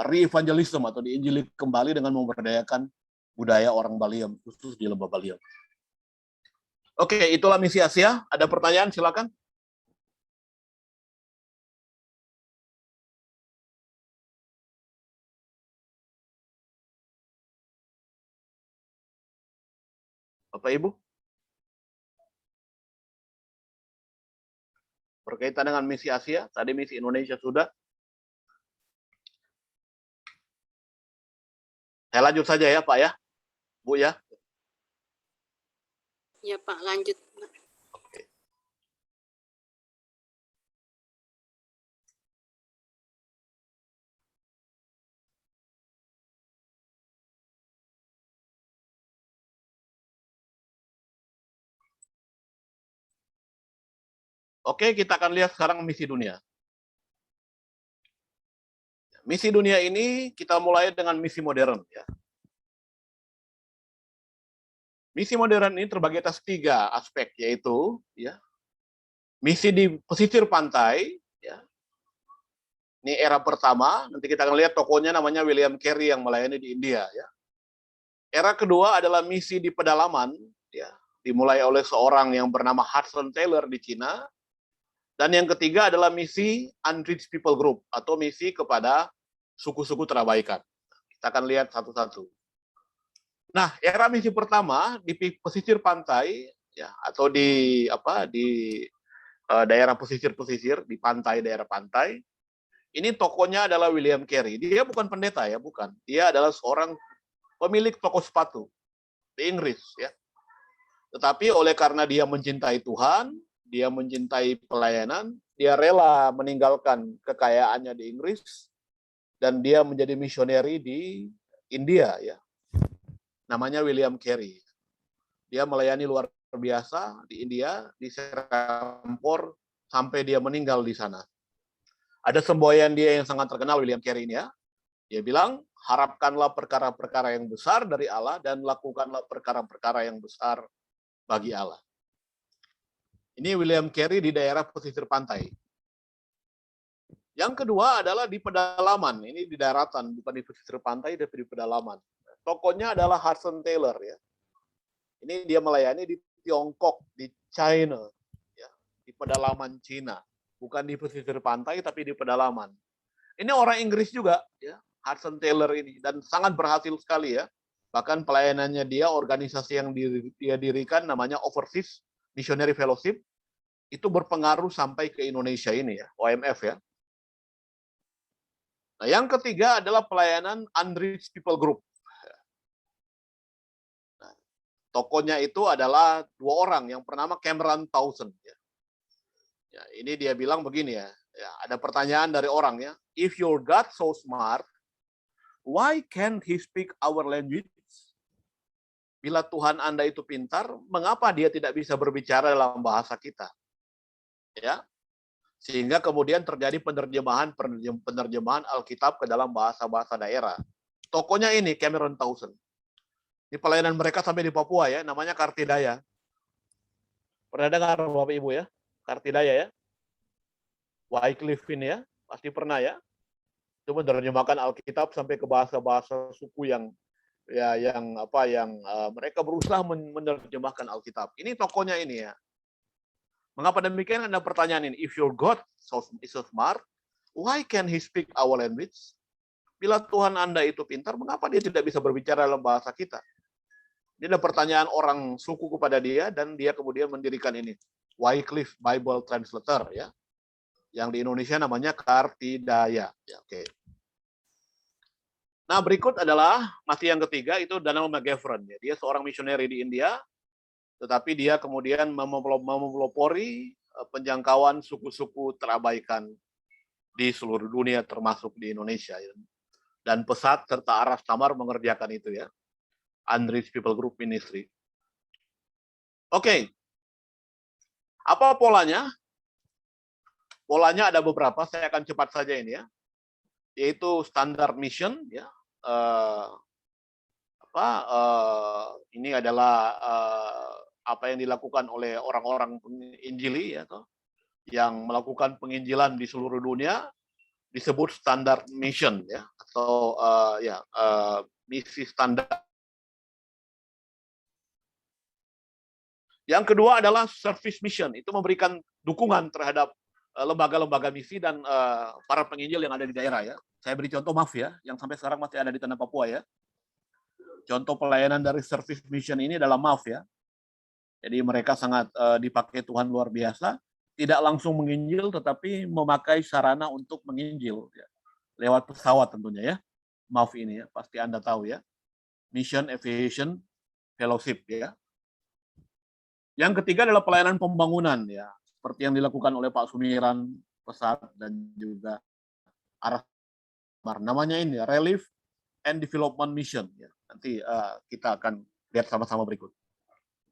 A: re-evangelism atau diinjili kembali dengan memberdayakan budaya orang Baliem khusus di Lembah Baliem. Oke, itulah misi Asia. Ada pertanyaan silakan. Bapak Ibu? Berkaitan dengan misi Asia, tadi misi Indonesia sudah. Saya lanjut saja ya Pak ya, Bu ya.
C: Ya Pak, lanjut.
A: Oke. Oke, kita akan lihat sekarang misi dunia. Misi dunia ini kita mulai dengan misi modern ya. Misi modern ini terbagi atas 3 aspek, yaitu ya, misi di pesisir pantai ya. Ini era pertama, nanti kita akan lihat tokonya namanya William Carey yang melayani di India ya. Era kedua adalah misi di pedalaman ya, dimulai oleh seorang yang bernama Hudson Taylor di Cina. Dan yang ketiga adalah misi Unreached People Group atau misi kepada suku-suku terabaikan. Kita akan lihat satu-satu. Nah, era misi pertama di pesisir pantai ya, atau di daerah pesisir-pesisir, di pantai, daerah pantai. Ini tokonya adalah William Carey. Dia bukan pendeta ya, bukan. Dia adalah seorang pemilik toko sepatu di Inggris ya. Tetapi oleh karena dia mencintai Tuhan, dia mencintai pelayanan, dia rela meninggalkan kekayaannya di Inggris dan dia menjadi misioneri di India ya. Namanya William Carey. Dia melayani luar biasa di India, di Serampore sampai dia meninggal di sana. Ada semboyan dia yang sangat terkenal, William Carey ini ya. Dia bilang, harapkanlah perkara-perkara yang besar dari Allah dan lakukanlah perkara-perkara yang besar bagi Allah. Ini William Carey di daerah pesisir pantai. Yang kedua adalah di pedalaman. Ini di daratan, bukan di pesisir pantai, tapi di pedalaman. Tokonya adalah Hudson Taylor ya. Ini dia melayani di Tiongkok, di China, ya, di pedalaman Cina, bukan di pesisir pantai tapi di pedalaman. Ini orang Inggris juga, ya, Hudson Taylor ini, dan sangat berhasil sekali ya. Bahkan pelayanannya dia, organisasi yang dia dirikan namanya Overseas Missionary Fellowship, itu berpengaruh sampai ke Indonesia ini ya, OMF ya. Nah, yang ketiga adalah pelayanan Unreached People Group. Nah, tokonya itu adalah 2 orang, yang pertama Cameron Townsend. Ya, ini dia bilang begini ya, ada pertanyaan dari orang ya, if your God so smart, why can't he speak our language? Bila Tuhan Anda itu pintar, mengapa dia tidak bisa berbicara dalam bahasa kita? Ya, sehingga kemudian terjadi penerjemahan Alkitab ke dalam bahasa-bahasa daerah. Tokonya ini Cameron Townsend. Di pelayanan mereka sampai di Papua ya, namanya Kartidaya. Pernah dengar Bapak Ibu ya? Kartidaya ya? Wycliffe ini ya, pasti pernah ya. Itu menerjemahkan Alkitab sampai ke bahasa-bahasa suku yang mereka berusaha menerjemahkan Alkitab. Ini tokonya ini ya. Mengapa demikian? Ada pertanyaan ini. If your God is so smart, why can he speak our language? Bila Tuhan Anda itu pintar, mengapa dia tidak bisa berbicara dalam bahasa kita? Ini ada pertanyaan orang suku kepada dia, dan dia kemudian mendirikan ini. Wycliffe Bible Translator ya. Yang di Indonesia namanya Kartidaya. Ya, oke. Nah, berikut adalah masih yang ketiga, itu Donald McGavran. Ya. Dia seorang misioneri di India, tetapi dia kemudian memelopori penjangkauan suku-suku terabaikan di seluruh dunia, termasuk di Indonesia. Dan Pesat serta Aras Tamar mengerjakan itu ya. Unreached People Group Ministry. Oke. Apa polanya? Polanya ada beberapa, saya akan cepat saja ini ya. Yaitu standard mission ya. Ini adalah apa yang dilakukan oleh orang-orang penginjili ya, yang melakukan penginjilan di seluruh dunia, disebut standard mission ya, atau misi standar. Yang kedua adalah service mission, itu memberikan dukungan terhadap lembaga-lembaga misi dan para penginjil yang ada di daerah ya. Saya beri contoh MAF ya, yang sampai sekarang masih ada di tanah Papua ya. Contoh pelayanan dari service mission ini adalah MAF ya. Jadi mereka sangat dipakai Tuhan luar biasa, tidak langsung menginjil tetapi memakai sarana untuk menginjil ya. Lewat pesawat tentunya ya. Maaf ini ya, pasti Anda tahu ya. Mission Aviation Fellowship ya. Yang ketiga adalah pelayanan pembangunan ya, seperti yang dilakukan oleh Pak Sumiran Pesat dan juga Arah. Namanya ini ya, Relief and Development Mission ya. Nanti kita akan lihat sama-sama berikut.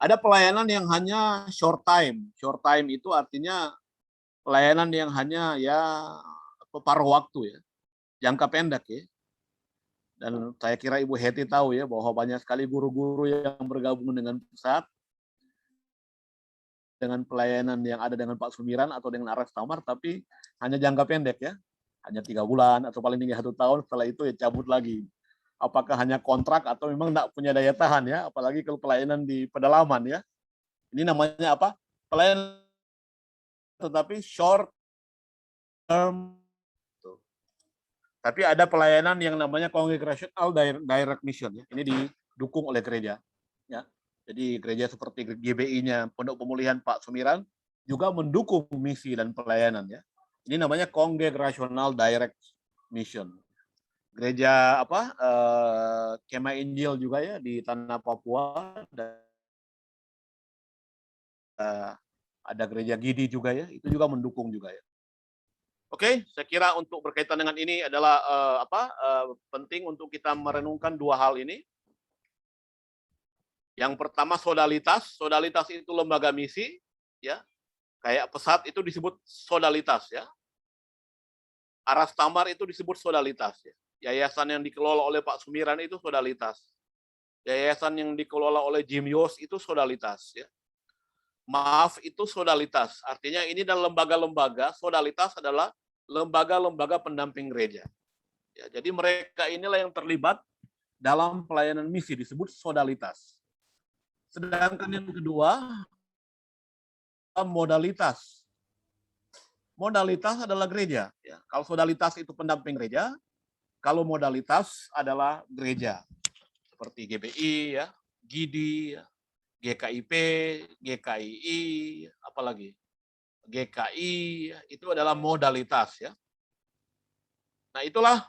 A: Ada pelayanan yang hanya short time. Short time itu artinya pelayanan yang hanya ya paruh waktu ya, jangka pendek ya. Dan saya kira Ibu Heti tahu ya bahwa banyak sekali guru-guru yang bergabung dengan pusat dengan pelayanan yang ada dengan Pak Sumiran atau dengan Aras Tamar, tapi hanya jangka pendek ya, hanya 3 bulan atau paling tinggi 1 tahun. Setelah itu ya cabut lagi. Apakah hanya kontrak atau memang tidak punya daya tahan ya, apalagi kalau pelayanan di pedalaman ya. Ini namanya apa? Pelayanan tetapi short term. Tapi ada pelayanan yang namanya congregational direct mission ya. Ini didukung oleh gereja ya. Jadi gereja seperti GBI-nya Pondok Pemulihan Pak Sumiran juga mendukung misi dan pelayanan ya. Ini namanya congregational direct mission. Gereja apa? Kemah Injil juga ya di tanah Papua. Dan, ada gereja Gidi juga ya, itu juga mendukung juga ya. Oke, saya kira untuk berkaitan dengan ini adalah penting untuk kita merenungkan 2 hal ini. Yang pertama sodalitas. Sodalitas itu lembaga misi ya. Kayak Pesat itu disebut sodalitas ya. Aras Tamar itu disebut sodalitas ya. Yayasan yang dikelola oleh Pak Sumiran itu sodalitas. Yayasan yang dikelola oleh Jim Yos itu sodalitas ya. Maaf itu sodalitas. Artinya ini adalah lembaga-lembaga, sodalitas adalah lembaga-lembaga pendamping gereja. Ya, jadi mereka inilah yang terlibat dalam pelayanan misi disebut sodalitas. Sedangkan yang kedua modalitas. Modalitas adalah gereja. Ya. Kalau sodalitas itu pendamping gereja, kalau modalitas adalah gereja. Seperti GBI, ya, GIDI, ya, GKIP, GKII, apalagi GKI, ya, itu adalah modalitas. Ya. Nah itulah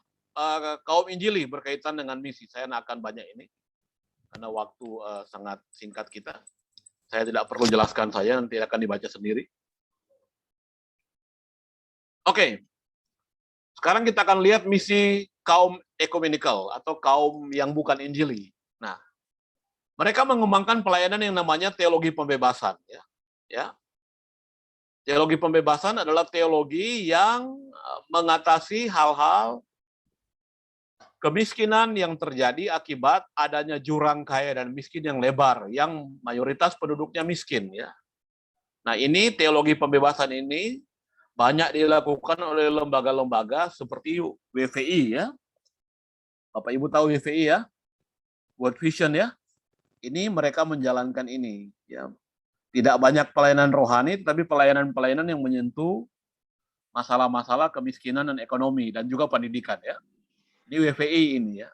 A: kaum Injili berkaitan dengan misi. Saya akan banyak ini, karena waktu sangat singkat kita. Saya tidak perlu jelaskan saya, nanti akan dibaca sendiri. Oke, sekarang kita akan lihat misi kaum ekumenikal atau kaum yang bukan Injili. Nah, mereka mengembangkan pelayanan yang namanya teologi pembebasan. Ya. Teologi pembebasan adalah teologi yang mengatasi hal-hal kemiskinan yang terjadi akibat adanya jurang kaya dan miskin yang lebar, yang mayoritas penduduknya miskin. Ya. Nah, ini teologi pembebasan ini banyak dilakukan oleh lembaga-lembaga seperti WVI ya. Bapak Ibu tahu WVI ya? World Vision ya. Ini mereka menjalankan ini ya. Tidak banyak pelayanan rohani tapi pelayanan-pelayanan yang menyentuh masalah-masalah kemiskinan dan ekonomi dan juga pendidikan ya. Di WVI ini ya.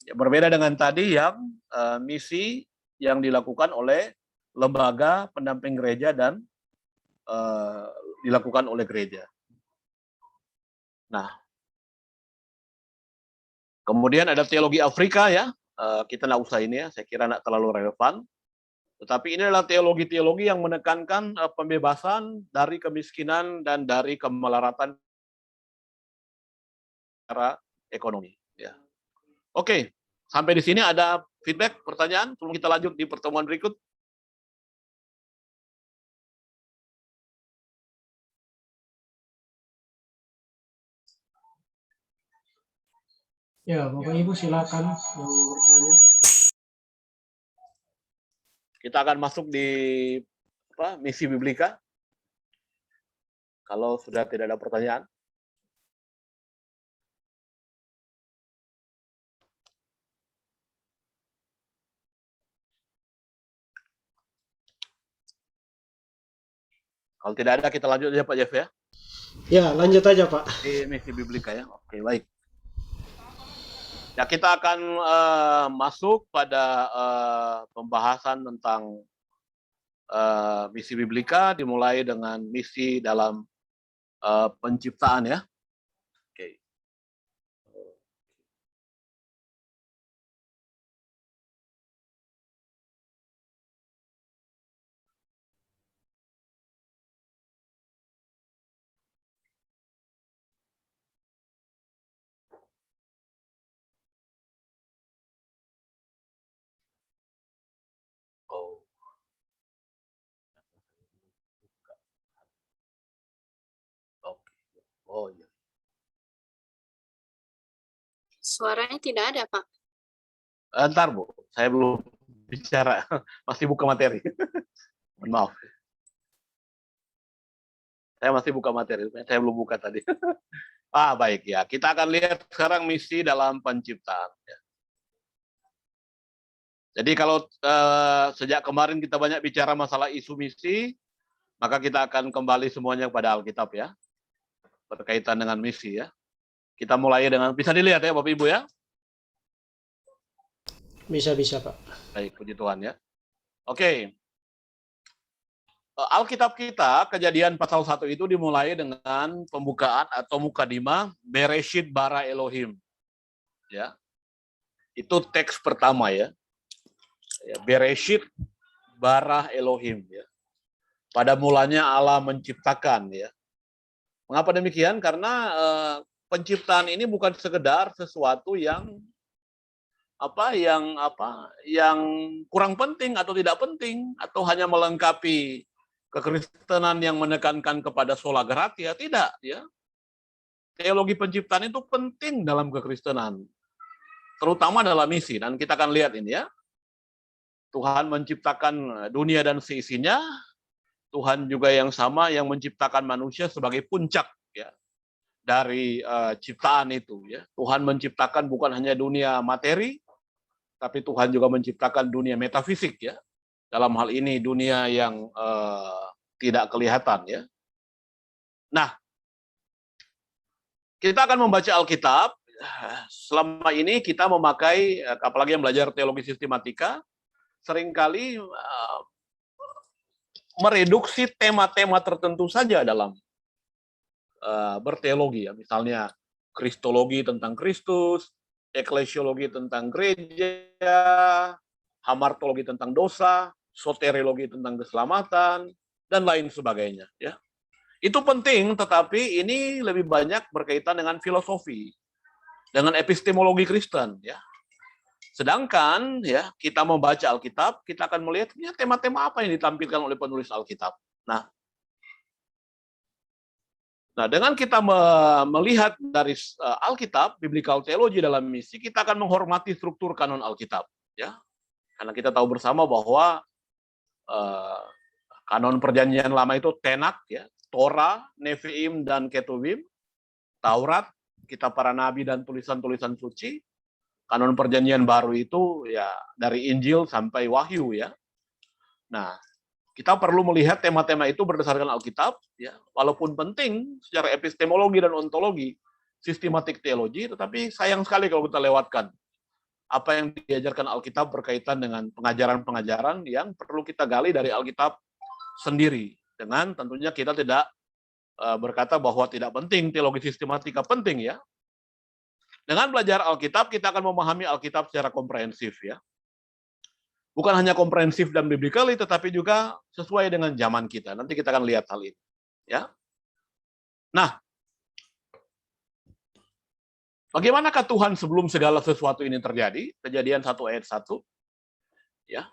A: Ya berbeda dengan tadi yang misi yang dilakukan oleh lembaga pendamping gereja dan dilakukan oleh gereja. Nah, kemudian ada teologi Afrika ya, kita nggak usah ini ya, saya kira nggak terlalu relevan. Tetapi ini adalah teologi-teologi yang menekankan pembebasan dari kemiskinan dan dari kemelaratan secara ekonomi. Ya. Oke, sampai di sini ada feedback, pertanyaan, sebelum kita lanjut di pertemuan berikut.
C: Ya, Bapak Ibu silakan yang mau bertanya.
A: Kita akan masuk di misi biblika. Kalau sudah tidak ada pertanyaan. Kalau tidak ada, kita lanjut aja Pak Jeff ya.
C: Ya, lanjut aja Pak.
A: Di misi biblika ya. Oke, baik. Ya, kita akan masuk pada pembahasan tentang misi Biblika dimulai dengan misi dalam penciptaan ya. Oke. Oh. Oke. Oh iya.
D: Suaranya tidak ada, Pak.
A: Ntar Bu, saya belum bicara, masih buka materi. Mohon maaf. Saya masih buka materi, saya belum buka tadi. Baik ya. Kita akan lihat sekarang misi dalam penciptaan. Jadi kalau sejak kemarin kita banyak bicara masalah isu misi, maka kita akan kembali semuanya kepada Alkitab ya. Berkaitan dengan misi ya. Kita mulai dengan, bisa dilihat ya Bapak Ibu ya.
C: Bisa Pak.
A: Baik, puji Tuhan ya. Oke. Alkitab kita, Kejadian pasal 1 itu dimulai dengan pembukaan atau mukadimah Bereshit bara Elohim. Ya. Itu teks pertama ya. Bereshit bara Elohim ya. Pada mulanya Allah menciptakan ya. Mengapa demikian? Karena penciptaan ini bukan sekedar sesuatu yang kurang penting atau tidak penting atau hanya melengkapi kekristenan yang menekankan kepada sola gratia, tidak ya. Teologi penciptaan itu penting dalam kekristenan, terutama dalam misi, dan kita akan lihat ini ya. Tuhan menciptakan dunia dan seisinya, Tuhan juga yang sama yang menciptakan manusia sebagai puncak ya dari ciptaan itu ya. Tuhan menciptakan bukan hanya dunia materi, tapi Tuhan juga menciptakan dunia metafisik ya. Dalam hal ini dunia yang tidak kelihatan ya. Nah, kita akan membaca Alkitab. Selama ini kita memakai, apalagi yang belajar teologi sistematika, seringkali mereduksi tema-tema tertentu saja dalam berteologi ya. Misalnya kristologi tentang Kristus, eklesiologi tentang gereja, hamartologi tentang dosa, soteriologi tentang keselamatan, dan lain sebagainya. Ya, itu penting, tetapi ini lebih banyak berkaitan dengan filosofi, dengan epistemologi Kristen. Ya, sedangkan ya kita membaca Alkitab, kita akan melihat ya, tema-tema apa yang ditampilkan oleh penulis Alkitab. Nah, dengan kita melihat dari Alkitab, biblical theology dalam misi, kita akan menghormati struktur kanon Alkitab. Ya, karena kita tahu bersama bahwa kanon perjanjian lama itu Tenak, ya, Torah, Neviim, dan Ketubim, Taurat, kitab para nabi dan tulisan-tulisan suci. Kanon perjanjian baru itu ya dari Injil sampai Wahyu ya. Nah, kita perlu melihat tema-tema itu berdasarkan Alkitab, ya, walaupun penting secara epistemologi dan ontologi, sistematik teologi, tetapi sayang sekali kalau kita lewatkan apa yang diajarkan Alkitab berkaitan dengan pengajaran-pengajaran yang perlu kita gali dari Alkitab sendiri. Dengan tentunya kita tidak berkata bahwa tidak penting, teologi sistematika penting ya. Dengan belajar Alkitab, kita akan memahami Alkitab secara komprehensif ya. Bukan hanya komprehensif dan biblically, tetapi juga sesuai dengan zaman kita. Nanti kita akan lihat hal ini. Ya. Nah, bagaimanakah Tuhan sebelum segala sesuatu ini terjadi? Kejadian 1 ayat 1. Ya.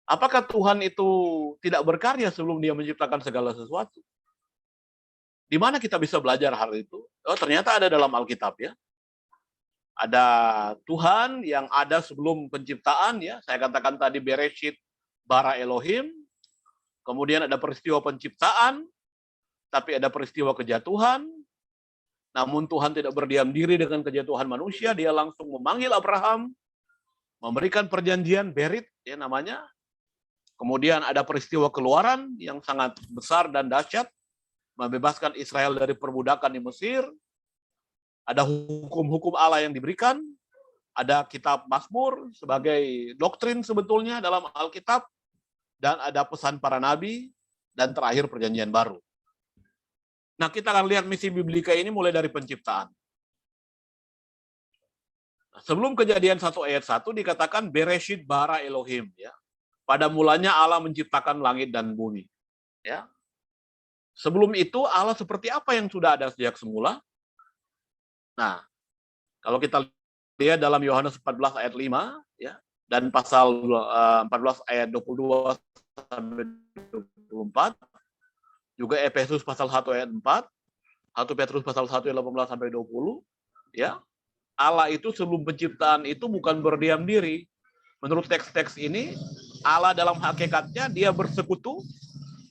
A: Apakah Tuhan itu tidak berkarya sebelum dia menciptakan segala sesuatu? Di mana kita bisa belajar hal itu? Oh, ternyata ada dalam Alkitab ya. Ada Tuhan yang ada sebelum penciptaan ya. Saya katakan tadi Bereshit bara Elohim. Kemudian ada peristiwa penciptaan, tapi ada peristiwa kejatuhan. Namun Tuhan tidak berdiam diri dengan kejatuhan manusia, dia langsung memanggil Abraham, memberikan perjanjian Berit ya namanya. Kemudian ada peristiwa keluaran yang sangat besar dan dahsyat, membebaskan Israel dari perbudakan di Mesir. Ada hukum-hukum Allah yang diberikan, ada kitab Mazmur sebagai doktrin sebetulnya dalam Alkitab. dan ada pesan para nabi, dan terakhir perjanjian baru. Nah, kita akan lihat misi biblika ini mulai dari penciptaan. Sebelum Kejadian 1 ayat 1 dikatakan Bereshit bara Elohim, ya. Pada mulanya Allah menciptakan langit dan bumi, ya. Sebelum itu Allah seperti apa yang sudah ada sejak semula? Nah, kalau kita lihat dalam Yohanes 14 ayat 5, ya, dan pasal 14 ayat 22 sampai 24, juga Efesus pasal 1 ayat 4, 1 Petrus pasal 1 ayat 18 sampai 20, ya. Allah itu sebelum penciptaan itu bukan berdiam diri. Menurut teks-teks ini, Allah dalam hakikatnya dia bersekutu,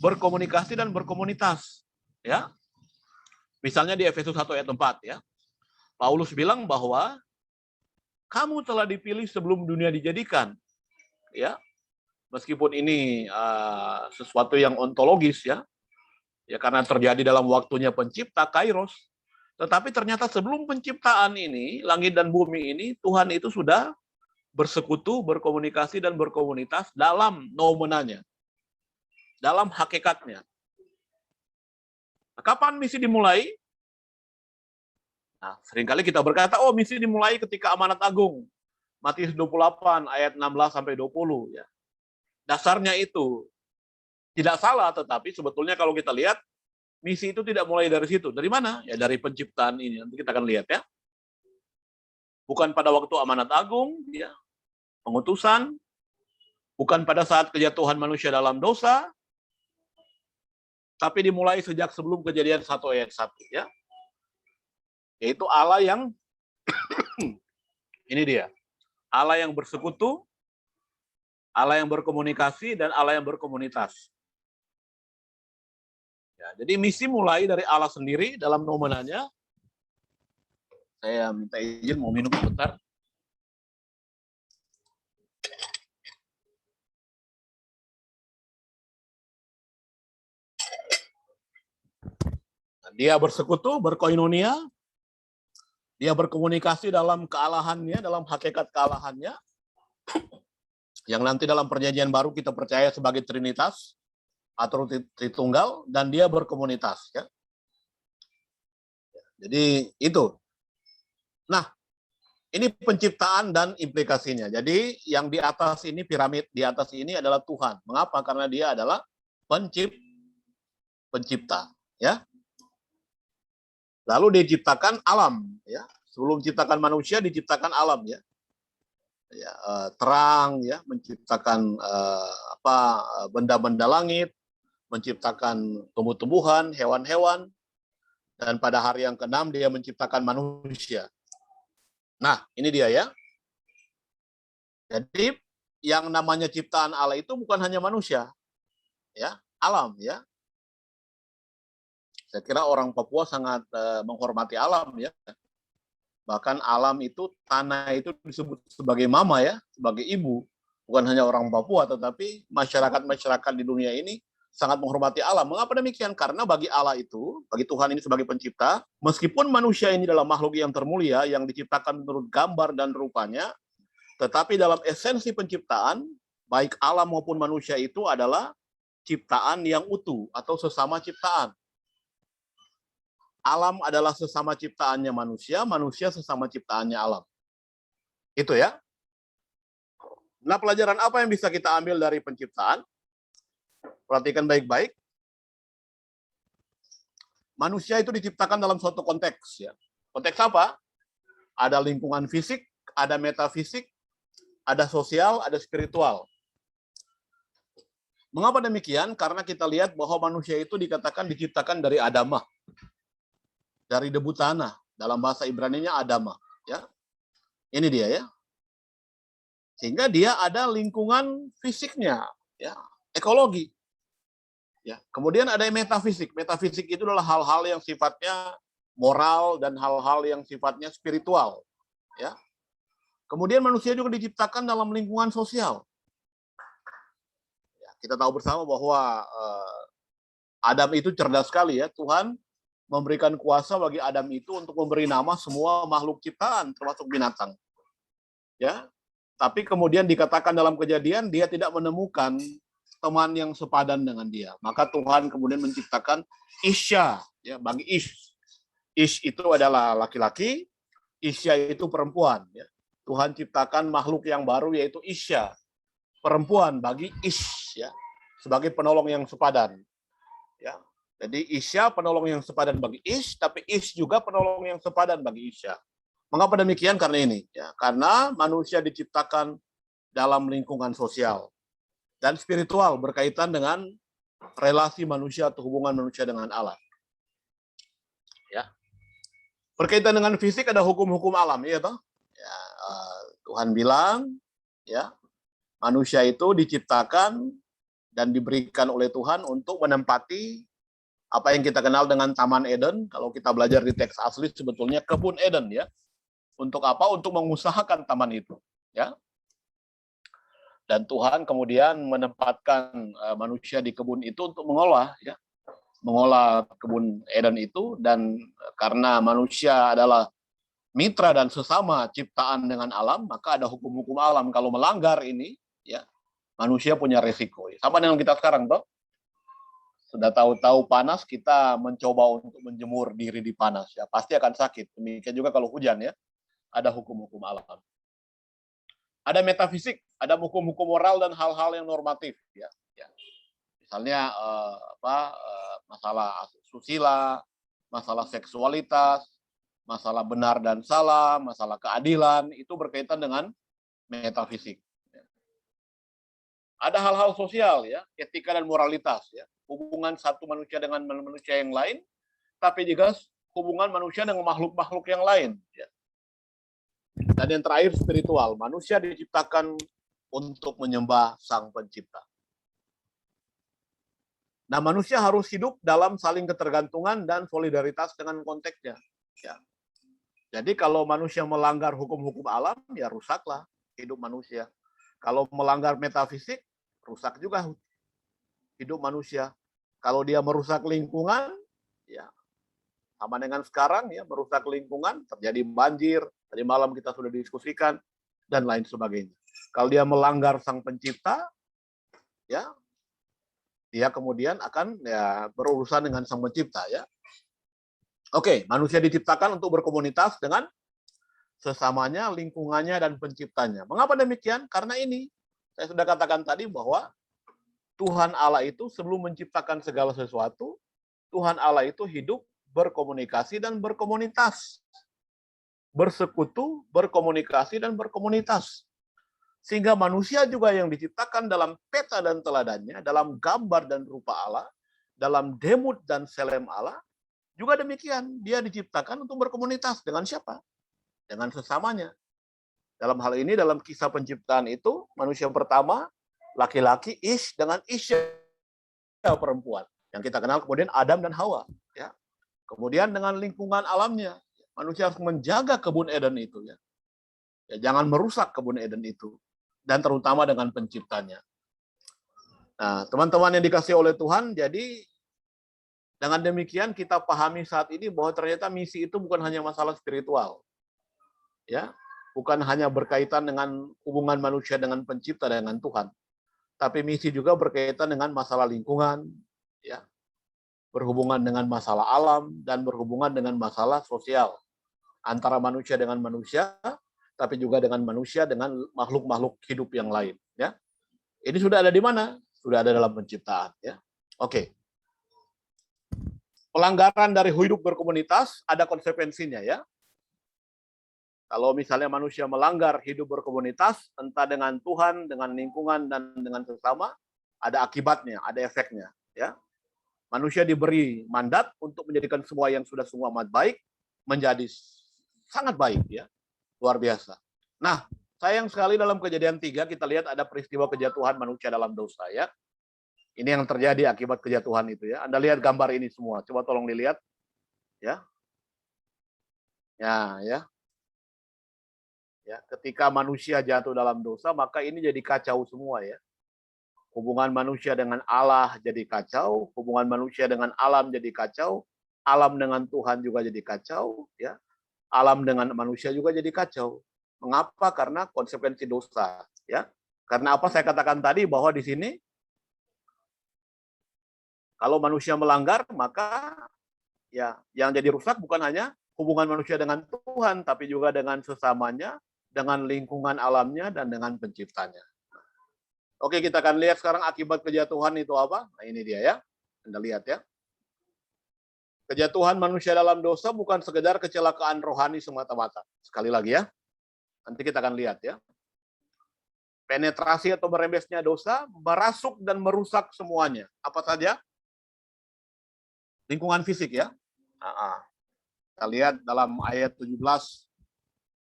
A: berkomunikasi dan berkomunitas, ya. Misalnya di Efesus 1 ayat 4, ya. Paulus bilang bahwa kamu telah dipilih sebelum dunia dijadikan, ya. Meskipun ini sesuatu yang ontologis, ya. Ya, karena terjadi dalam waktunya pencipta Kairos. Tetapi ternyata sebelum penciptaan ini, langit dan bumi ini, Tuhan itu sudah bersekutu, berkomunikasi, dan berkomunitas dalam noumenanya. Dalam hakikatnya. Nah, kapan misi dimulai? Nah, seringkali kita berkata, oh misi dimulai ketika amanat agung. Matius 28 ayat 16 sampai 20. Ya. Dasarnya itu tidak salah, tetapi sebetulnya kalau kita lihat, misi itu tidak mulai dari situ. Dari mana? Ya dari penciptaan ini. Nanti kita akan lihat, ya. Bukan pada waktu amanat agung, ya, pengutusan, bukan pada saat kejatuhan manusia dalam dosa, tapi dimulai sejak sebelum Kejadian 1 ayat 1, ya. Yaitu Allah yang ini dia. Allah yang bersekutu, Allah yang berkomunikasi, dan Allah yang berkomunitas. Ya, jadi misi mulai dari Allah sendiri dalam noumenanya. Saya minta izin mau minum sebentar. Dia bersekutu, berkoinonia, dia berkomunikasi dalam kealahannya, dalam hakikat kealahannya, yang nanti dalam perjanjian baru kita percaya sebagai Trinitas atau Tritunggal, dan dia berkomunitas, ya. Jadi itu. Nah, ini penciptaan dan implikasinya. Jadi yang di atas ini piramid, di atas ini adalah Tuhan. Mengapa? Karena dia adalah pencipta, ya. Lalu diciptakan alam, ya. Sebelum ciptakan manusia diciptakan alam, ya. Ya, terang, ya, menciptakan benda-benda langit, menciptakan tumbuh-tumbuhan, hewan-hewan, dan pada hari yang ke-6 dia menciptakan manusia. Nah, ini dia, ya. Jadi yang namanya ciptaan Allah itu bukan hanya manusia, ya, alam, ya. Saya kira orang Papua sangat menghormati alam, ya. Bahkan alam itu, tanah itu disebut sebagai mama, ya, sebagai ibu. Bukan hanya orang Papua, tetapi masyarakat-masyarakat di dunia ini sangat menghormati alam. Mengapa demikian? Karena bagi Allah itu, bagi Tuhan ini sebagai pencipta, meskipun manusia ini adalah makhluk yang termulia, yang diciptakan menurut gambar dan rupanya, tetapi dalam esensi penciptaan, baik alam maupun manusia itu adalah ciptaan yang utuh atau sesama ciptaan. Alam adalah sesama ciptaannya manusia, manusia sesama ciptaannya alam. Itu, ya. Nah, pelajaran apa yang bisa kita ambil dari penciptaan? Perhatikan baik-baik. Manusia itu diciptakan dalam suatu konteks, ya. Konteks apa? Ada lingkungan fisik, ada metafisik, ada sosial, ada spiritual. Mengapa demikian? Karena kita lihat bahwa manusia itu dikatakan diciptakan dari Adamah. Dari debu tanah. Dalam bahasa Ibrani-nya Adamah, ya. Ini dia, ya. Sehingga dia ada lingkungan fisiknya, ya, ekologi. Ya, kemudian ada metafisik. Metafisik itu adalah hal-hal yang sifatnya moral dan hal-hal yang sifatnya spiritual, ya. Kemudian manusia juga diciptakan dalam lingkungan sosial. Ya, kita tahu bersama bahwa Adam itu cerdas sekali, ya. Tuhan memberikan kuasa bagi Adam itu untuk memberi nama semua makhluk ciptaan, termasuk binatang. Ya, tapi kemudian dikatakan dalam Kejadian dia tidak menemukan teman yang sepadan dengan dia. Maka Tuhan kemudian menciptakan Isya, ya, bagi Ish. Ish itu adalah laki-laki, Isya itu perempuan. Ya. Tuhan ciptakan makhluk yang baru yaitu Isya, perempuan bagi Ish, ya, sebagai penolong yang sepadan. Ya. Jadi Isya penolong yang sepadan bagi Ish, tapi Ish juga penolong yang sepadan bagi Isya. Mengapa demikian? Karena ini, ya, karena manusia diciptakan dalam lingkungan sosial dan spiritual berkaitan dengan relasi manusia atau hubungan manusia dengan Allah. Ya. Berkaitan dengan fisik ada hukum-hukum alam, ya toh? Ya, Tuhan bilang, ya, manusia itu diciptakan dan diberikan oleh Tuhan untuk menempati apa yang kita kenal dengan Taman Eden. Kalau kita belajar di teks asli sebetulnya kebun Eden, ya. Untuk apa? Untuk mengusahakan taman itu, ya. Dan Tuhan kemudian menempatkan manusia di kebun itu untuk mengolah, ya, mengolah kebun Eden itu. Dan karena manusia adalah mitra dan sesama ciptaan dengan alam, maka ada hukum-hukum alam. Kalau melanggar ini, ya, manusia punya resiko. Sama dengan kita sekarang, toh. Sudah tahu-tahu panas, kita mencoba untuk menjemur diri di panas, ya, pasti akan sakit. Demikian juga kalau hujan, ya, ada hukum-hukum alam. Ada metafisik, ada hukum-hukum moral dan hal-hal yang normatif, ya. Misalnya masalah asusila, masalah seksualitas, masalah benar dan salah, masalah keadilan, itu berkaitan dengan metafisik. Ada hal-hal sosial, ya, etika dan moralitas, ya, hubungan satu manusia dengan manusia yang lain, tapi juga hubungan manusia dengan makhluk-makhluk yang lain. Ya. Dan yang terakhir spiritual, manusia diciptakan untuk menyembah Sang Pencipta. Nah, manusia harus hidup dalam saling ketergantungan dan solidaritas dengan konteksnya. Ya. Jadi kalau manusia melanggar hukum-hukum alam, ya rusaklah hidup manusia. Kalau melanggar metafisik, rusak juga hidup manusia. Kalau dia merusak lingkungan, ya sama dengan sekarang, ya, merusak lingkungan, terjadi banjir, tadi malam kita sudah diskusikan, dan lain sebagainya. Kalau dia melanggar Sang Pencipta, ya, dia kemudian akan, ya, berurusan dengan Sang Pencipta, ya. Oke, manusia diciptakan untuk berkomunitas dengan sesamanya, lingkungannya, dan penciptanya. Mengapa demikian? Karena ini, saya sudah katakan tadi bahwa Tuhan Allah itu sebelum menciptakan segala sesuatu, Tuhan Allah itu hidup, berkomunikasi, dan berkomunitas. Bersekutu, berkomunikasi, dan berkomunitas. Sehingga manusia juga yang diciptakan dalam peta dan teladannya, dalam gambar dan rupa Allah, dalam demut dan selem Allah, juga demikian. Dia diciptakan untuk berkomunitas. Dengan siapa? Dengan sesamanya. Dalam hal ini, dalam kisah penciptaan itu, manusia pertama, laki-laki, Ish, dengan Isya, perempuan. Yang kita kenal kemudian Adam dan Hawa. Ya. Kemudian dengan lingkungan alamnya, manusia harus menjaga kebun Eden itu. Ya. Ya, jangan merusak kebun Eden itu. Dan terutama dengan penciptanya. Nah, teman-teman yang dikasih oleh Tuhan, jadi dengan demikian kita pahami saat ini bahwa ternyata misi itu bukan hanya masalah spiritual. Ya, bukan hanya berkaitan dengan hubungan manusia dengan pencipta dengan Tuhan. Tapi misi juga berkaitan dengan masalah lingkungan, ya, berhubungan dengan masalah alam, dan berhubungan dengan masalah sosial. Antara manusia dengan manusia, tapi juga dengan manusia dengan makhluk-makhluk hidup yang lain. Ya. Ini sudah ada di mana? Sudah ada dalam penciptaan. Ya. Oke. Pelanggaran dari hidup berkomunitas ada konsekuensinya, ya. Kalau misalnya manusia melanggar hidup berkomunitas, entah dengan Tuhan, dengan lingkungan, dan dengan sesama, ada akibatnya, ada efeknya. Ya. Manusia diberi mandat untuk menjadikan semua yang sudah sungguh amat baik menjadi sangat baik, ya, luar biasa. Nah, sayang sekali dalam Kejadian 3 kita lihat ada peristiwa kejatuhan manusia dalam dosa, ya. Ini yang terjadi akibat kejatuhan itu, ya. Anda lihat gambar ini semua, coba tolong dilihat, ya. Ya. Ya, ketika manusia jatuh dalam dosa, maka ini jadi kacau semua, ya. Hubungan manusia dengan Allah jadi kacau, hubungan manusia dengan alam jadi kacau, alam dengan Tuhan juga jadi kacau, ya. Alam dengan manusia juga jadi kacau. Mengapa? Karena konsekuensi dosa, ya. Karena apa saya katakan tadi bahwa di sini Kalau manusia melanggar, maka ya yang jadi rusak bukan hanya hubungan manusia dengan Tuhan, tapi juga dengan sesamanya, dengan lingkungan alamnya, dan dengan penciptanya. Oke, kita akan lihat sekarang akibat kejatuhan itu apa. Nah, ini dia ya. Anda lihat ya. Kejatuhan manusia dalam dosa bukan sekedar kecelakaan rohani semata-mata. Sekali lagi ya. Nanti kita akan lihat ya. Penetrasi atau merembesnya dosa merasuk dan merusak semuanya. Apa saja? Lingkungan fisik ya. Kita lihat dalam ayat 17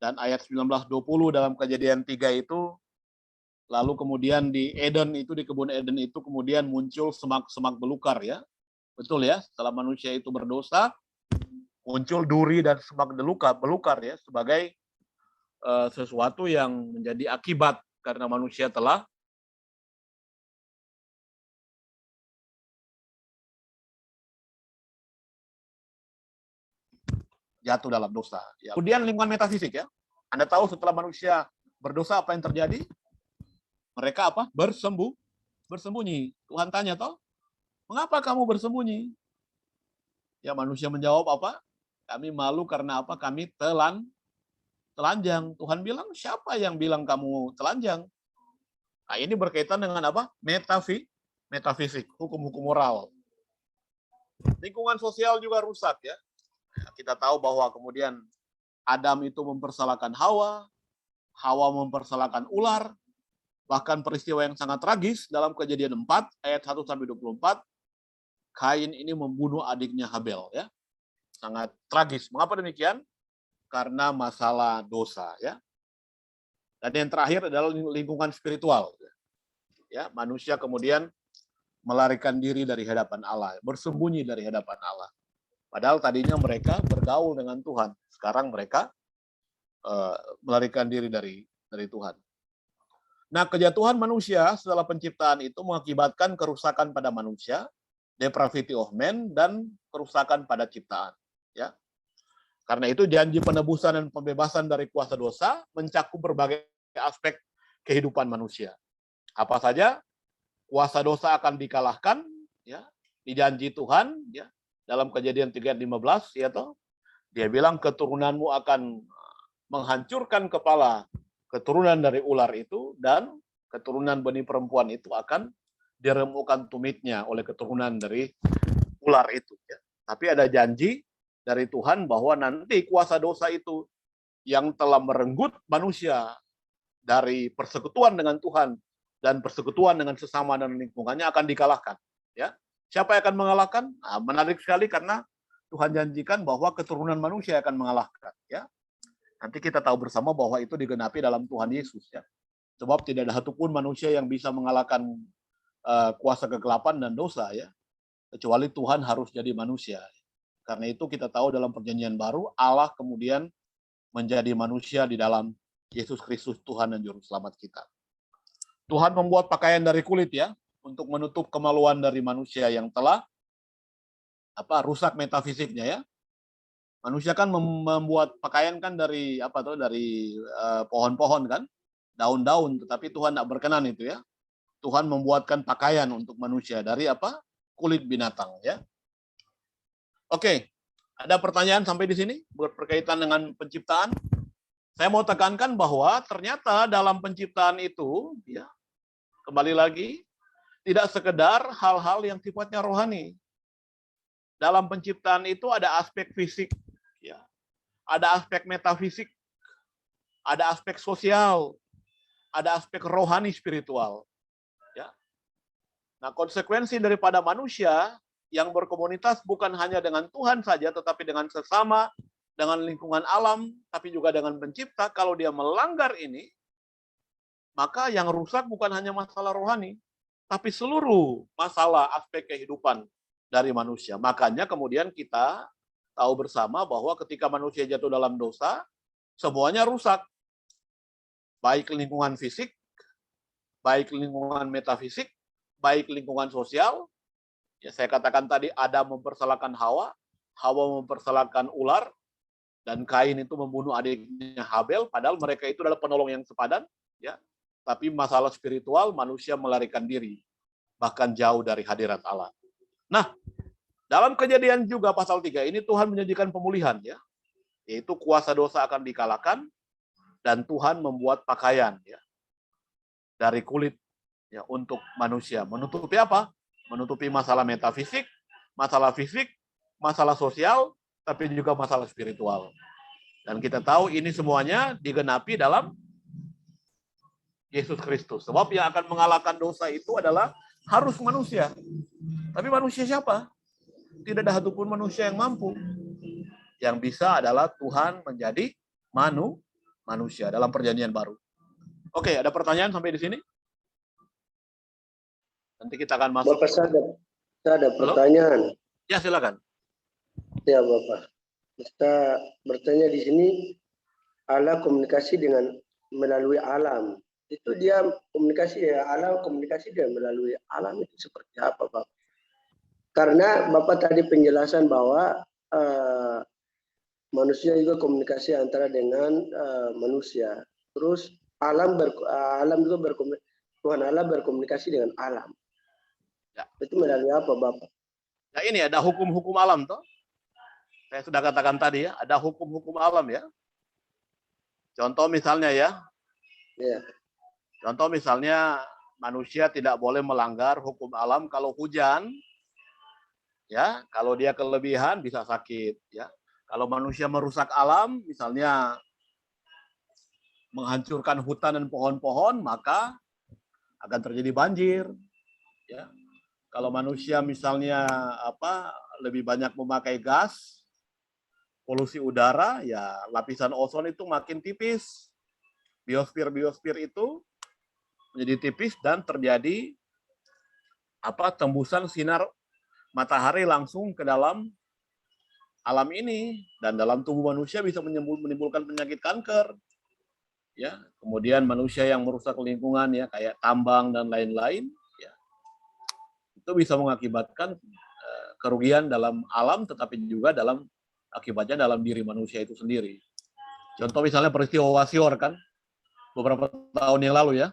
A: dan ayat 19-20 dalam Kejadian 3 itu. Lalu kemudian di Eden itu, di kebun Eden itu kemudian muncul semak-semak belukar ya. Betul ya, setelah manusia itu berdosa, muncul duri dan semak belukar ya, sebagai sesuatu yang menjadi akibat karena manusia telah jatuh dalam dosa. Ya. Kemudian lingkungan metafisik ya. Anda tahu setelah manusia berdosa apa yang terjadi? Mereka apa? Bersembunyi. Tuhan tanya toh, mengapa kamu bersembunyi? Ya manusia menjawab apa? Kami malu karena apa? Kami telanjang. Tuhan bilang, siapa yang bilang kamu telanjang? Nah, ini berkaitan dengan apa? Metafisik, hukum-hukum moral. Lingkungan sosial juga rusak ya. Kita tahu bahwa kemudian Adam itu mempersalahkan Hawa, Hawa mempersalahkan ular, bahkan peristiwa yang sangat tragis dalam Kejadian 4 ayat 1-24, Kain ini membunuh adiknya Habel ya. Sangat tragis. Mengapa demikian? Karena masalah dosa ya. Dan yang terakhir adalah lingkungan spiritual. Ya, manusia kemudian melarikan diri dari hadapan Allah, bersembunyi dari hadapan Allah. Padahal tadinya mereka bergaul dengan Tuhan. Sekarang mereka melarikan diri dari Tuhan. Nah, kejatuhan manusia setelah penciptaan itu mengakibatkan kerusakan pada manusia, depravity of man, dan kerusakan pada ciptaan. Ya, karena itu janji penebusan dan pembebasan dari kuasa dosa mencakup berbagai aspek kehidupan manusia. Apa saja? Kuasa dosa akan dikalahkan, ya, dijanji Tuhan, ya, dalam Kejadian 3:15, ya toh, dia bilang keturunanmu akan menghancurkan kepala keturunan dari ular itu, dan keturunan benih perempuan itu akan diremukkan tumitnya oleh keturunan dari ular itu. Ya. Tapi ada janji dari Tuhan bahwa nanti kuasa dosa itu yang telah merenggut manusia dari persekutuan dengan Tuhan dan persekutuan dengan sesama dan lingkungannya akan dikalahkan. Ya. Siapa yang akan mengalahkan? Nah, menarik sekali karena Tuhan janjikan bahwa keturunan manusia akan mengalahkan. Ya. Nanti kita tahu bersama bahwa itu digenapi dalam Tuhan Yesus. Ya. Sebab tidak ada satupun manusia yang bisa mengalahkan kuasa kegelapan dan dosa. Ya. Kecuali Tuhan harus jadi manusia. Karena itu kita tahu dalam perjanjian baru, Allah kemudian menjadi manusia di dalam Yesus Kristus Tuhan dan Juru Selamat kita. Tuhan membuat pakaian dari kulit ya, untuk menutup kemaluan dari manusia yang telah rusak metafisiknya ya. Manusia kan membuat pakaian kan dari dari pohon-pohon kan, daun-daun, tetapi Tuhan tidak berkenan itu ya. Tuhan membuatkan pakaian untuk manusia dari kulit binatang ya. Oke, ada pertanyaan sampai di sini berkaitan dengan penciptaan? Saya mau tekankan bahwa ternyata dalam penciptaan itu ya, kembali lagi, tidak sekedar hal-hal yang sifatnya rohani. Dalam penciptaan itu ada aspek fisik, ya, ada aspek metafisik, ada aspek sosial, ada aspek rohani spiritual. Ya. Nah, konsekuensi daripada manusia yang berkomunitas bukan hanya dengan Tuhan saja, tetapi dengan sesama, dengan lingkungan alam, tapi juga dengan pencipta. Kalau dia melanggar ini, maka yang rusak bukan hanya masalah rohani, tapi seluruh masalah aspek kehidupan dari manusia. Makanya kemudian kita tahu bersama bahwa ketika manusia jatuh dalam dosa, semuanya rusak. Baik lingkungan fisik, baik lingkungan metafisik, baik lingkungan sosial. Ya, saya katakan tadi Adam mempersalahkan Hawa, Hawa mempersalahkan ular, dan Kain itu membunuh adiknya Habel, padahal mereka itu adalah penolong yang sepadan. Ya. Tapi masalah spiritual, manusia melarikan diri, bahkan jauh dari hadirat Allah. Nah, dalam Kejadian juga pasal 3 ini Tuhan menjanjikan pemulihan ya. Yaitu kuasa dosa akan dikalahkan dan Tuhan membuat pakaian ya dari kulit ya untuk manusia. Menutupi apa? Menutupi masalah metafisik, masalah fisik, masalah sosial, tapi juga masalah spiritual. Dan kita tahu ini semuanya digenapi dalam Yesus Kristus. Sebab yang akan mengalahkan dosa itu adalah harus manusia. Tapi manusia siapa? Tidak ada satupun manusia yang mampu. Yang bisa adalah Tuhan menjadi manusia dalam perjanjian baru. Oke, ada pertanyaan sampai di sini? Nanti kita akan masuk.
B: Bapak, saya ada pertanyaan.
A: Ya, silakan.
B: Ya, Bapak. Kita bertanya di sini, Allah komunikasi dengan melalui alam. Itu dia komunikasi ya, Allah komunikasi dia melalui alam itu seperti apa, Bapak? Karena Bapak tadi penjelasan bahwa manusia juga komunikasi antara dengan manusia. Terus alam juga berkomunikasi, Tuhan Allah berkomunikasi dengan alam.
A: Ya.
B: Itu melalui apa, Bapak?
A: Nah, ini ada hukum-hukum alam toh. Saya sudah katakan tadi ya, ada hukum-hukum alam ya. Contoh misalnya ya.
B: Ya.
A: Contoh misalnya manusia tidak boleh melanggar hukum alam kalau hujan. Ya, kalau dia kelebihan bisa sakit ya. Kalau manusia merusak alam, misalnya menghancurkan hutan dan pohon-pohon, maka akan terjadi banjir. Ya. Kalau manusia misalnya lebih banyak memakai gas, polusi udara, ya lapisan ozon itu makin tipis. Biosfer itu menjadi tipis dan terjadi tembusan sinar matahari langsung ke dalam alam ini, dan dalam tubuh manusia bisa menimbulkan penyakit kanker. Ya, kemudian manusia yang merusak lingkungan ya kayak tambang dan lain-lain ya. Itu bisa mengakibatkan kerugian dalam alam, tetapi juga akibatnya dalam diri manusia itu sendiri. Contoh misalnya peristiwa Wasior kan beberapa tahun yang lalu ya.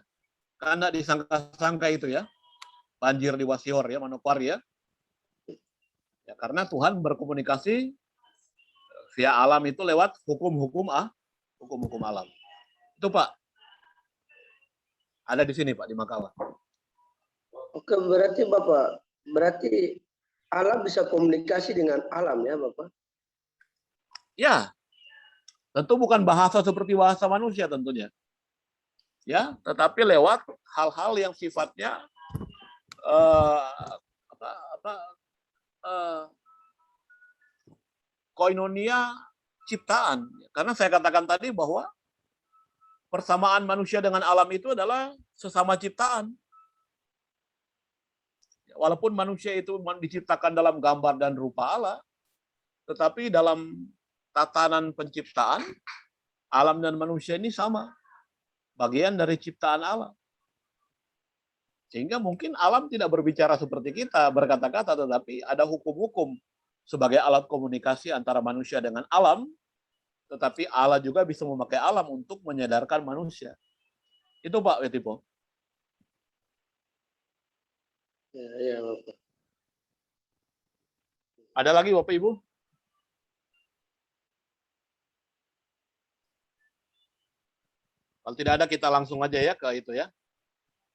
A: Karena disangka-sangka itu ya. Banjir di Wasior ya, Manokwari ya. Ya, karena Tuhan berkomunikasi via alam itu lewat hukum-hukum alam. Itu Pak. Ada di sini Pak, di Makawa.
B: Oke, berarti Bapak, alam bisa komunikasi dengan alam ya Bapak?
A: Ya, tentu bukan bahasa seperti bahasa manusia tentunya. Ya, tetapi lewat hal-hal yang sifatnya koinonia ciptaan. Karena saya katakan tadi bahwa persamaan manusia dengan alam itu adalah sesama ciptaan. Walaupun manusia itu diciptakan dalam gambar dan rupa Allah, tetapi dalam tatanan penciptaan, alam dan manusia ini sama. Bagian dari ciptaan Allah. Sehingga mungkin alam tidak berbicara seperti kita, berkata-kata, tetapi ada hukum-hukum sebagai alat komunikasi antara manusia dengan alam, tetapi Allah juga bisa memakai alam untuk menyadarkan manusia. Itu Pak Wetipo.
B: Ya, Bapak.
A: Ada lagi Bapak Ibu? Kalau tidak ada kita langsung aja ya ke itu ya.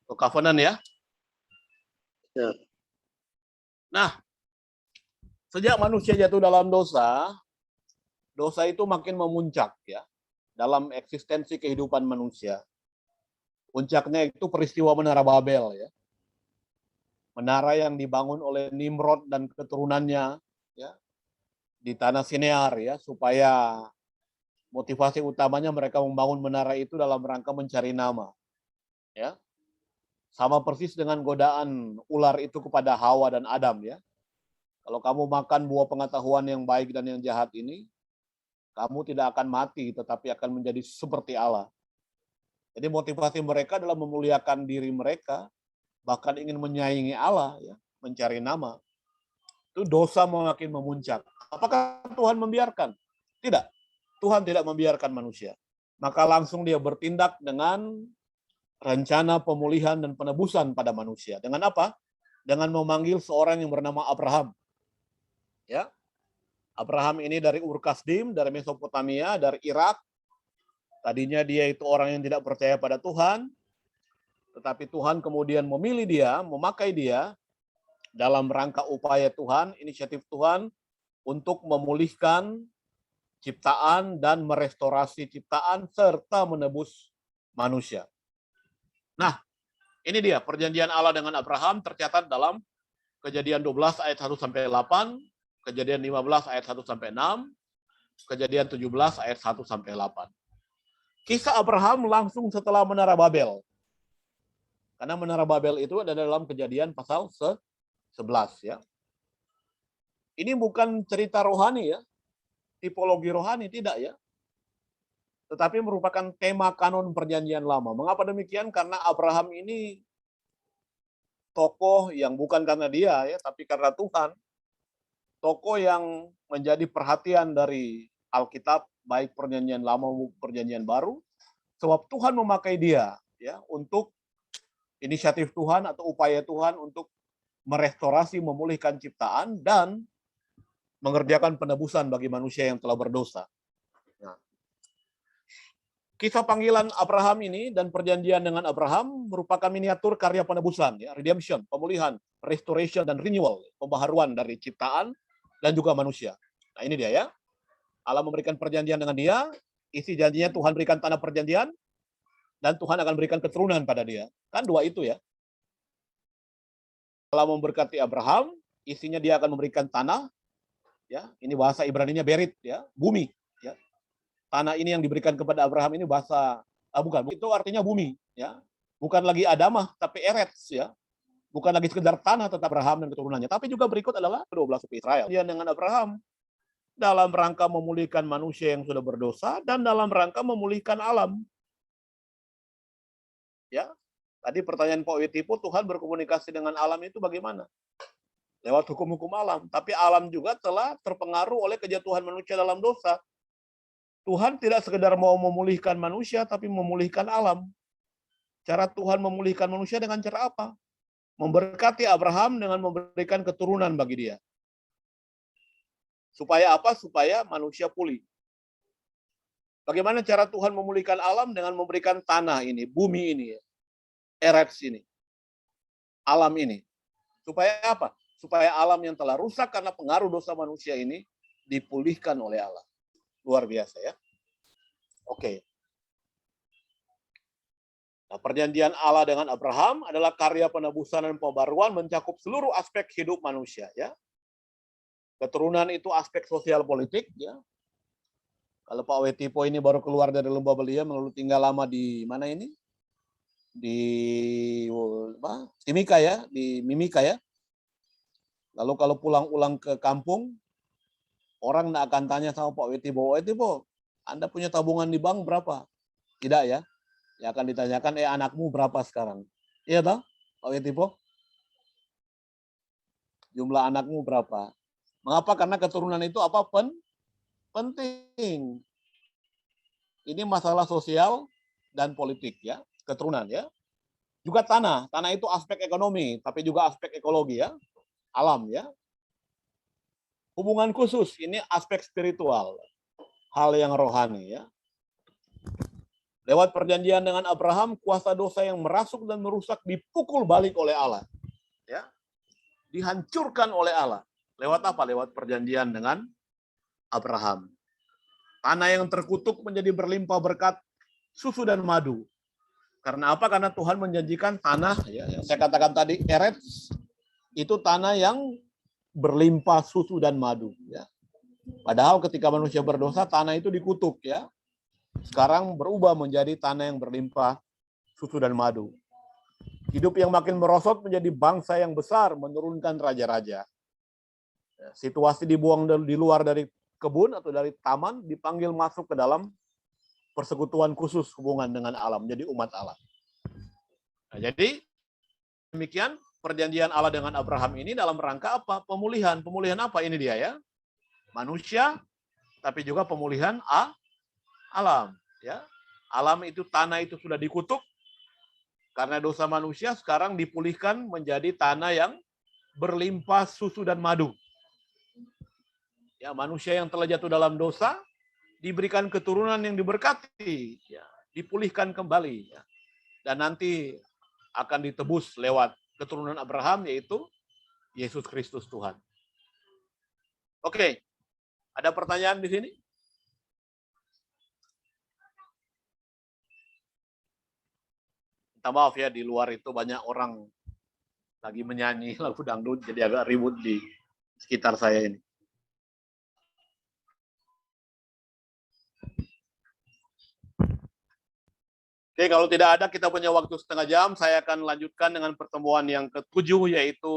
A: Ke covenant ya.
B: Ya.
A: Nah, sejak manusia jatuh dalam dosa itu makin memuncak ya dalam eksistensi kehidupan manusia. Puncaknya itu peristiwa Menara Babel ya. Menara yang dibangun oleh Nimrod dan keturunannya ya di tanah Sinear ya, supaya motivasi utamanya mereka membangun menara itu dalam rangka mencari nama. Ya. Sama persis dengan godaan ular itu kepada Hawa dan Adam ya. Kalau kamu makan buah pengetahuan yang baik dan yang jahat ini, kamu tidak akan mati tetapi akan menjadi seperti Allah. Jadi motivasi mereka adalah memuliakan diri mereka, bahkan ingin menyaingi Allah ya, mencari nama. Itu dosa makin memuncak. Apakah Tuhan membiarkan? Tidak. Tuhan tidak membiarkan manusia. Maka langsung dia bertindak dengan rencana pemulihan dan penebusan pada manusia. Dengan apa? dengan memanggil seorang yang bernama Abraham. Ya. Abraham ini dari Ur Kasdim, dari Mesopotamia, dari Irak. Tadinya dia itu orang yang tidak percaya pada Tuhan, tetapi Tuhan kemudian memilih dia, memakai dia dalam rangka upaya Tuhan, inisiatif Tuhan untuk memulihkan ciptaan dan merestorasi ciptaan serta menebus manusia. Nah, ini dia perjanjian Allah dengan Abraham tercatat dalam Kejadian 12 ayat 1 sampai 8, Kejadian 15 ayat 1 sampai 6, Kejadian 17 ayat 1 sampai 8. Kisah Abraham langsung setelah Menara Babel. Karena Menara Babel itu ada dalam Kejadian pasal 11 ya. Ini bukan cerita rohani ya, tipologi rohani tidak ya. Tetapi merupakan tema kanon perjanjian lama. Mengapa demikian? Karena Abraham ini tokoh yang bukan karena dia ya, tapi karena Tuhan. Tokoh yang menjadi perhatian dari Alkitab, baik perjanjian lama maupun perjanjian baru, sebab Tuhan memakai dia ya untuk inisiatif Tuhan atau upaya Tuhan untuk merestorasi, memulihkan ciptaan dan mengerjakan penebusan bagi manusia yang telah berdosa. Nah, kisah panggilan Abraham ini dan perjanjian dengan Abraham merupakan miniatur karya penebusan, ya, redemption, pemulihan, restoration dan renewal, pembaharuan dari ciptaan dan juga manusia. Nah, ini dia ya. Allah memberikan perjanjian dengan dia, isi janjinya Tuhan berikan tanah perjanjian, dan Tuhan akan berikan keturunan pada dia. Kan dua itu ya. Allah memberkati Abraham, isinya dia akan memberikan tanah, ya. Ini bahasa Ibraninya berit, ya, bumi, ya. Tanah ini yang diberikan kepada Abraham ini bahasa bukan, itu artinya bumi, ya. Bukan lagi Adamah, tapi Eretz, ya. Bukan lagi sekedar tanah tentang Abraham dan keturunannya, tapi juga berikut adalah 12 suku Israel. Dia dengan Abraham dalam rangka memulihkan manusia yang sudah berdosa dan dalam rangka memulihkan alam. Ya, tadi pertanyaan Pak Witipo, Tuhan berkomunikasi dengan alam itu bagaimana? Lewat hukum-hukum alam. Tapi alam juga telah terpengaruh oleh kejatuhan manusia dalam dosa. Tuhan tidak sekedar mau memulihkan manusia, tapi memulihkan alam. Cara Tuhan memulihkan manusia dengan cara apa? Memberkati Abraham dengan memberikan keturunan bagi dia. Supaya apa? Supaya manusia pulih. Bagaimana cara Tuhan memulihkan alam? Dengan memberikan tanah ini, bumi ini, Eretz ini, alam ini. Supaya apa? Supaya alam yang telah rusak karena pengaruh dosa manusia ini dipulihkan oleh Allah. Luar biasa ya. Oke. Nah, perjanjian Allah dengan Abraham adalah karya penebusan dan pembaruan mencakup seluruh aspek hidup manusia ya. Keturunan itu aspek sosial politik ya. Kalau Pak Wetipo ini baru keluar dari lembah belia lalu tinggal lama di mana ini? Di Timika ya, di Mimika ya. Lalu kalau pulang-ulang ke kampung, orang tidak akan tanya sama Pak Wetipo, Anda punya tabungan di bank berapa? Tidak ya. Ya akan ditanyakan, anakmu berapa sekarang? Iya toh, Pak Wetipo? Jumlah anakmu berapa? Mengapa? Karena keturunan itu apa? Penting. Ini masalah sosial dan politik ya, keturunan ya. Juga tanah itu aspek ekonomi, tapi juga aspek ekologi ya, alam ya. Hubungan khusus, ini aspek spiritual, hal yang rohani ya. Lewat perjanjian dengan Abraham, kuasa dosa yang merasuk dan merusak dipukul balik oleh Allah. Ya. Dihancurkan oleh Allah. Lewat apa? Lewat perjanjian dengan Abraham. Tanah yang terkutuk menjadi berlimpah berkat susu dan madu. Karena apa? Karena Tuhan menjanjikan tanah, ya, yang saya katakan tadi, Eretz, itu tanah yang berlimpah susu dan madu. Ya. Padahal ketika manusia berdosa, tanah itu dikutuk. Ya. Sekarang berubah menjadi tanah yang berlimpah susu dan madu. Hidup yang makin merosot menjadi bangsa yang besar, menurunkan raja-raja. Situasi dibuang di luar dari kebun atau dari taman, dipanggil masuk ke dalam persekutuan khusus hubungan dengan alam, menjadi umat Allah. Nah, jadi demikian perjanjian Allah dengan Abraham ini dalam rangka apa? Pemulihan. Pemulihan apa ini dia ya? Manusia, tapi juga pemulihan alam. Ya, alam itu, tanah itu sudah dikutuk karena dosa manusia, sekarang dipulihkan menjadi tanah yang berlimpah susu dan madu. Ya, manusia yang telah jatuh dalam dosa diberikan keturunan yang diberkati, ya, dipulihkan kembali, ya, dan nanti akan ditebus lewat keturunan Abraham, yaitu Yesus Kristus Tuhan. Oke, ada pertanyaan di sini? Minta maaf ya, di luar itu banyak orang lagi menyanyi lagu dangdut, jadi agak ribut di sekitar saya ini. Oke, kalau tidak ada, kita punya waktu setengah jam. Saya akan lanjutkan dengan pertemuan yang ke-7, yaitu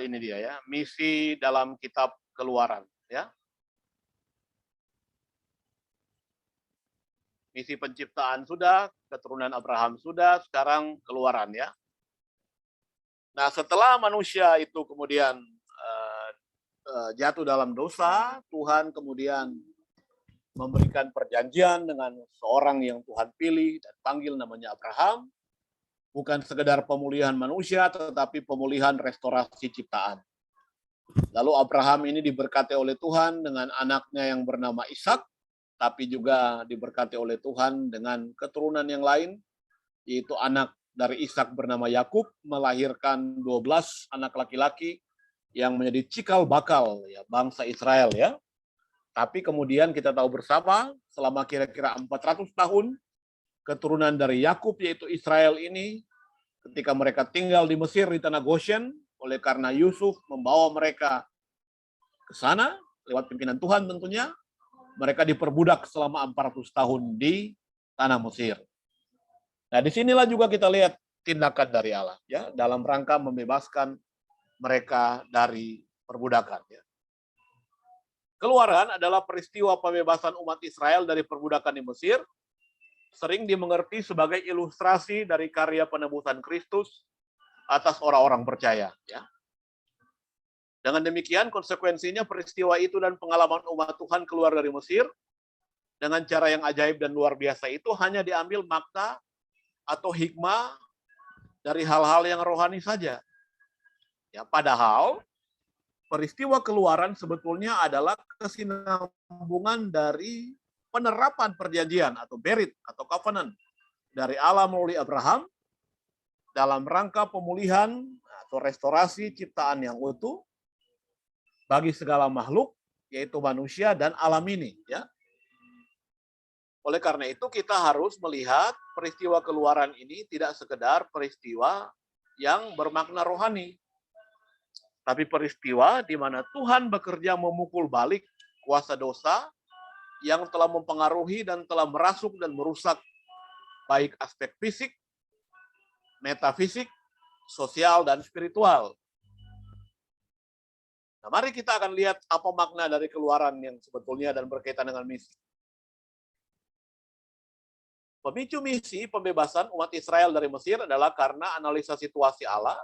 A: ini dia ya, misi dalam kitab Keluaran. Ya, misi penciptaan sudah, keturunan Abraham sudah, sekarang Keluaran ya. Nah, setelah manusia itu kemudian jatuh dalam dosa, Tuhan kemudian memberikan perjanjian dengan seorang yang Tuhan pilih dan panggil, namanya Abraham. Bukan sekedar pemulihan manusia, tetapi pemulihan restorasi ciptaan. Lalu Abraham ini diberkati oleh Tuhan dengan anaknya yang bernama Ishak, tapi juga diberkati oleh Tuhan dengan keturunan yang lain, yaitu anak dari Ishak bernama Yakub, melahirkan 12 anak laki-laki yang menjadi cikal bakal ya, bangsa Israel ya. Tapi kemudian kita tahu bersama, selama kira-kira 400 tahun, keturunan dari Yakub yaitu Israel ini, ketika mereka tinggal di Mesir di tanah Goshen, oleh karena Yusuf membawa mereka ke sana, lewat pimpinan Tuhan tentunya, mereka diperbudak selama 400 tahun di tanah Mesir. Nah, disinilah juga kita lihat tindakan dari Allah, ya, dalam rangka membebaskan mereka dari perbudakan. Ya. Keluaran adalah peristiwa pembebasan umat Israel dari perbudakan di Mesir, sering dimengerti sebagai ilustrasi dari karya penebusan Kristus atas orang-orang percaya. Ya. Dengan demikian, konsekuensinya peristiwa itu dan pengalaman umat Tuhan keluar dari Mesir dengan cara yang ajaib dan luar biasa itu hanya diambil makna atau hikmah dari hal-hal yang rohani saja. Ya, padahal peristiwa keluaran sebetulnya adalah kesinambungan dari penerapan perjanjian atau berit atau covenant dari Allah melalui Abraham dalam rangka pemulihan atau restorasi ciptaan yang utuh bagi segala makhluk, yaitu manusia dan alam ini. Ya. Oleh karena itu kita harus melihat peristiwa keluaran ini tidak sekedar peristiwa yang bermakna rohani, tapi peristiwa di mana Tuhan bekerja memukul balik kuasa dosa yang telah mempengaruhi dan telah merasuk dan merusak baik aspek fisik, metafisik, sosial, dan spiritual. Nah, mari kita akan lihat apa makna dari keluaran yang sebetulnya dan berkaitan dengan misi. Pemicu misi pembebasan umat Israel dari Mesir adalah karena analisa situasi Allah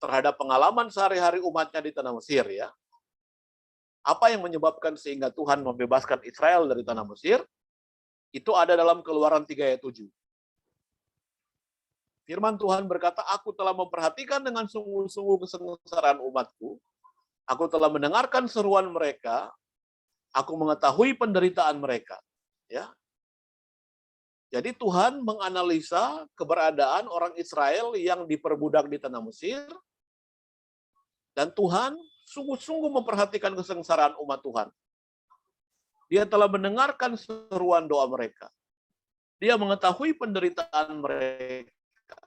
A: terhadap pengalaman sehari-hari umatnya di tanah Mesir. Ya. Apa yang menyebabkan sehingga Tuhan membebaskan Israel dari tanah Mesir? Itu ada dalam Keluaran 3 ayat 7. Firman Tuhan berkata, aku telah memperhatikan dengan sungguh-sungguh kesengsaraan umatku. Aku telah mendengarkan seruan mereka. Aku mengetahui penderitaan mereka. Ya. Jadi Tuhan menganalisa keberadaan orang Israel yang diperbudak di tanah Mesir. Dan Tuhan sungguh-sungguh memperhatikan kesengsaraan umat Tuhan. Dia telah mendengarkan seruan doa mereka. Dia mengetahui penderitaan mereka.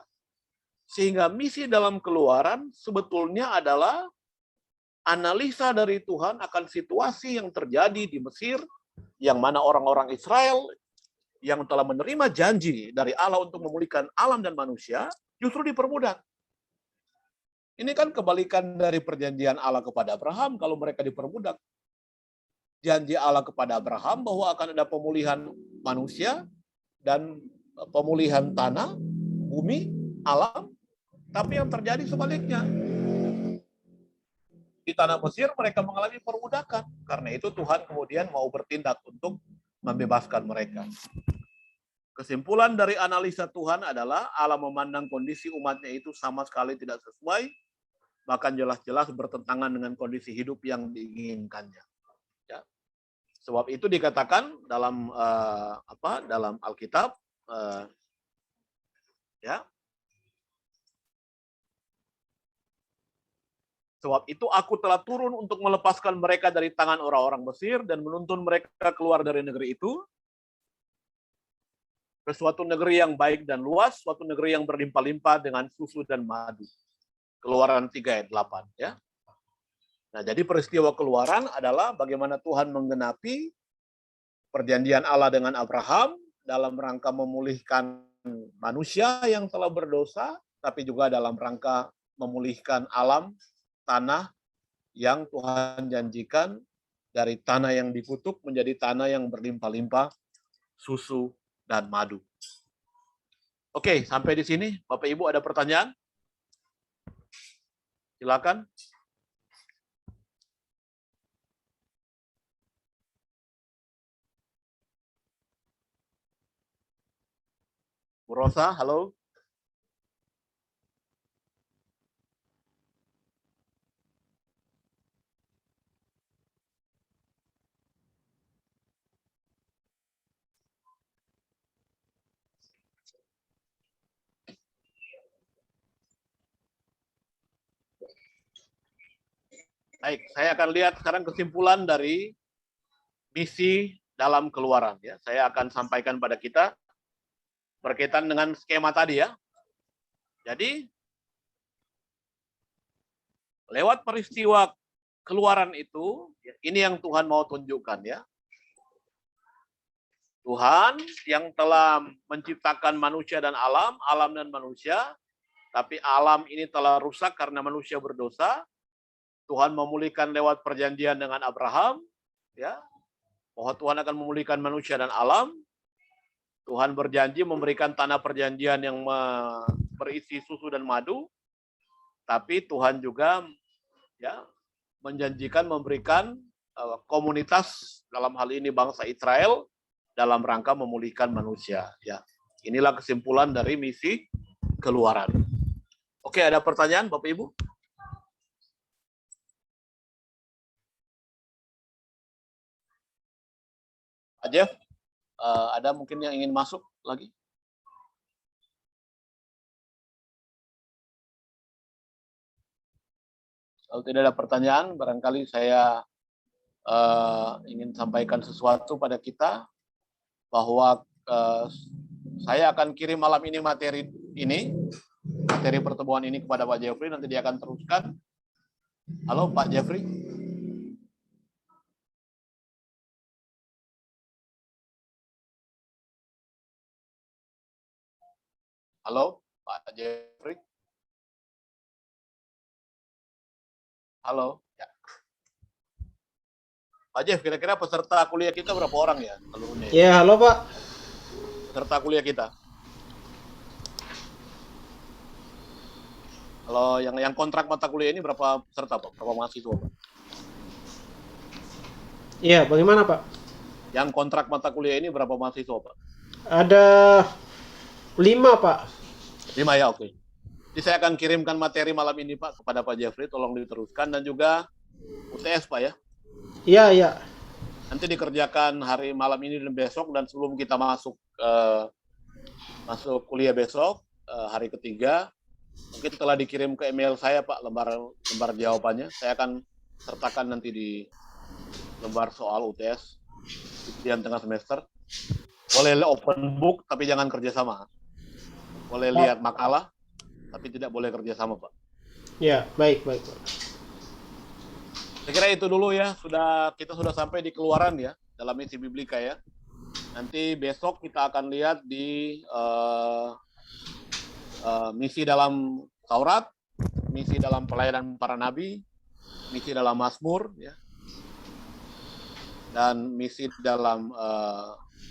A: Sehingga misi dalam keluaran sebetulnya adalah analisa dari Tuhan akan situasi yang terjadi di Mesir, yang mana orang-orang Israel yang telah menerima janji dari Allah untuk memulihkan alam dan manusia, justru diperbudak. Ini kan kebalikan dari perjanjian Allah kepada Abraham kalau mereka diperbudak. Janji Allah kepada Abraham bahwa akan ada pemulihan manusia dan pemulihan tanah, bumi, alam, tapi yang terjadi sebaliknya. Di tanah Mesir mereka mengalami perbudakan. Karena itu Tuhan kemudian mau bertindak untuk membebaskan mereka. Kesimpulan dari analisa Tuhan adalah Allah memandang kondisi umatnya itu sama sekali tidak sesuai bahkan jelas-jelas bertentangan dengan kondisi hidup yang diinginkannya. Ya. Sebab itu dikatakan dalam dalam Alkitab, ya. Sebab itu aku telah turun untuk melepaskan mereka dari tangan orang-orang Mesir dan menuntun mereka keluar dari negeri itu ke suatu negeri yang baik dan luas, suatu negeri yang berlimpah-limpah dengan susu dan madu. Keluaran 3 ayat 8. Ya. Nah, jadi peristiwa keluaran adalah bagaimana Tuhan menggenapi perjanjian Allah dengan Abraham dalam rangka memulihkan manusia yang telah berdosa, tapi juga dalam rangka memulihkan alam, tanah yang Tuhan janjikan dari tanah yang dikutuk menjadi tanah yang berlimpah-limpah susu dan madu. Oke, sampai di sini. Bapak Ibu ada pertanyaan? Silakan. Bu Rosa, halo. Baik, saya akan lihat sekarang kesimpulan dari misi dalam keluaran. Ya, saya akan sampaikan pada kita berkaitan dengan skema tadi ya. Jadi, lewat peristiwa keluaran itu, ini yang Tuhan mau tunjukkan ya. Tuhan yang telah menciptakan manusia dan alam dan manusia, tapi alam ini telah rusak karena manusia berdosa. Tuhan memulihkan lewat perjanjian dengan Abraham, ya, bahwa Tuhan akan memulihkan manusia dan alam. Tuhan berjanji memberikan tanah perjanjian yang berisi susu dan madu, tapi Tuhan juga ya menjanjikan memberikan komunitas, dalam hal ini bangsa Israel, dalam rangka memulihkan manusia. Ya, inilah kesimpulan dari misi keluaran. Oke, ada pertanyaan Bapak Ibu? Jeff, ada mungkin yang ingin masuk lagi? Kalau tidak ada pertanyaan, barangkali saya ingin sampaikan sesuatu pada kita, bahwa saya akan kirim malam ini materi pertemuan ini kepada Pak Jeffrey, nanti dia akan teruskan. Halo Pak Jeffrey. Halo, Pak Jeffrey. Halo. Ya. Pak Jeff, kira-kira peserta kuliah kita berapa orang ya? Seluruhnya?
C: Ya, halo Pak.
A: Peserta kuliah kita. Kalau yang kontrak mata kuliah ini berapa peserta Pak? Berapa mahasiswa Pak?
C: Iya, bagaimana Pak?
A: Yang kontrak mata kuliah ini berapa mahasiswa Pak?
C: Ada 5 Pak.
A: 5 ya, oke. Jadi saya akan kirimkan materi malam ini Pak kepada Pak Jeffrey, tolong diteruskan, dan juga UTS Pak ya.
C: Iya, iya.
A: Nanti dikerjakan hari malam ini dan besok, dan sebelum kita masuk kuliah besok, hari ketiga, mungkin telah dikirim ke email saya Pak lembar jawabannya. Saya akan sertakan nanti di lembar soal UTS ujian tengah semester. Boleh open book tapi jangan kerjasama. Boleh lihat makalah tapi tidak boleh kerjasama Pak.
C: Ya, baik Pak.
A: Saya kira itu dulu ya. Kita sudah sampai di keluaran ya dalam misi biblika ya. Nanti besok kita akan lihat di misi dalam Taurat, misi dalam pelayanan para nabi, misi dalam Mazmur ya. Dan misi dalam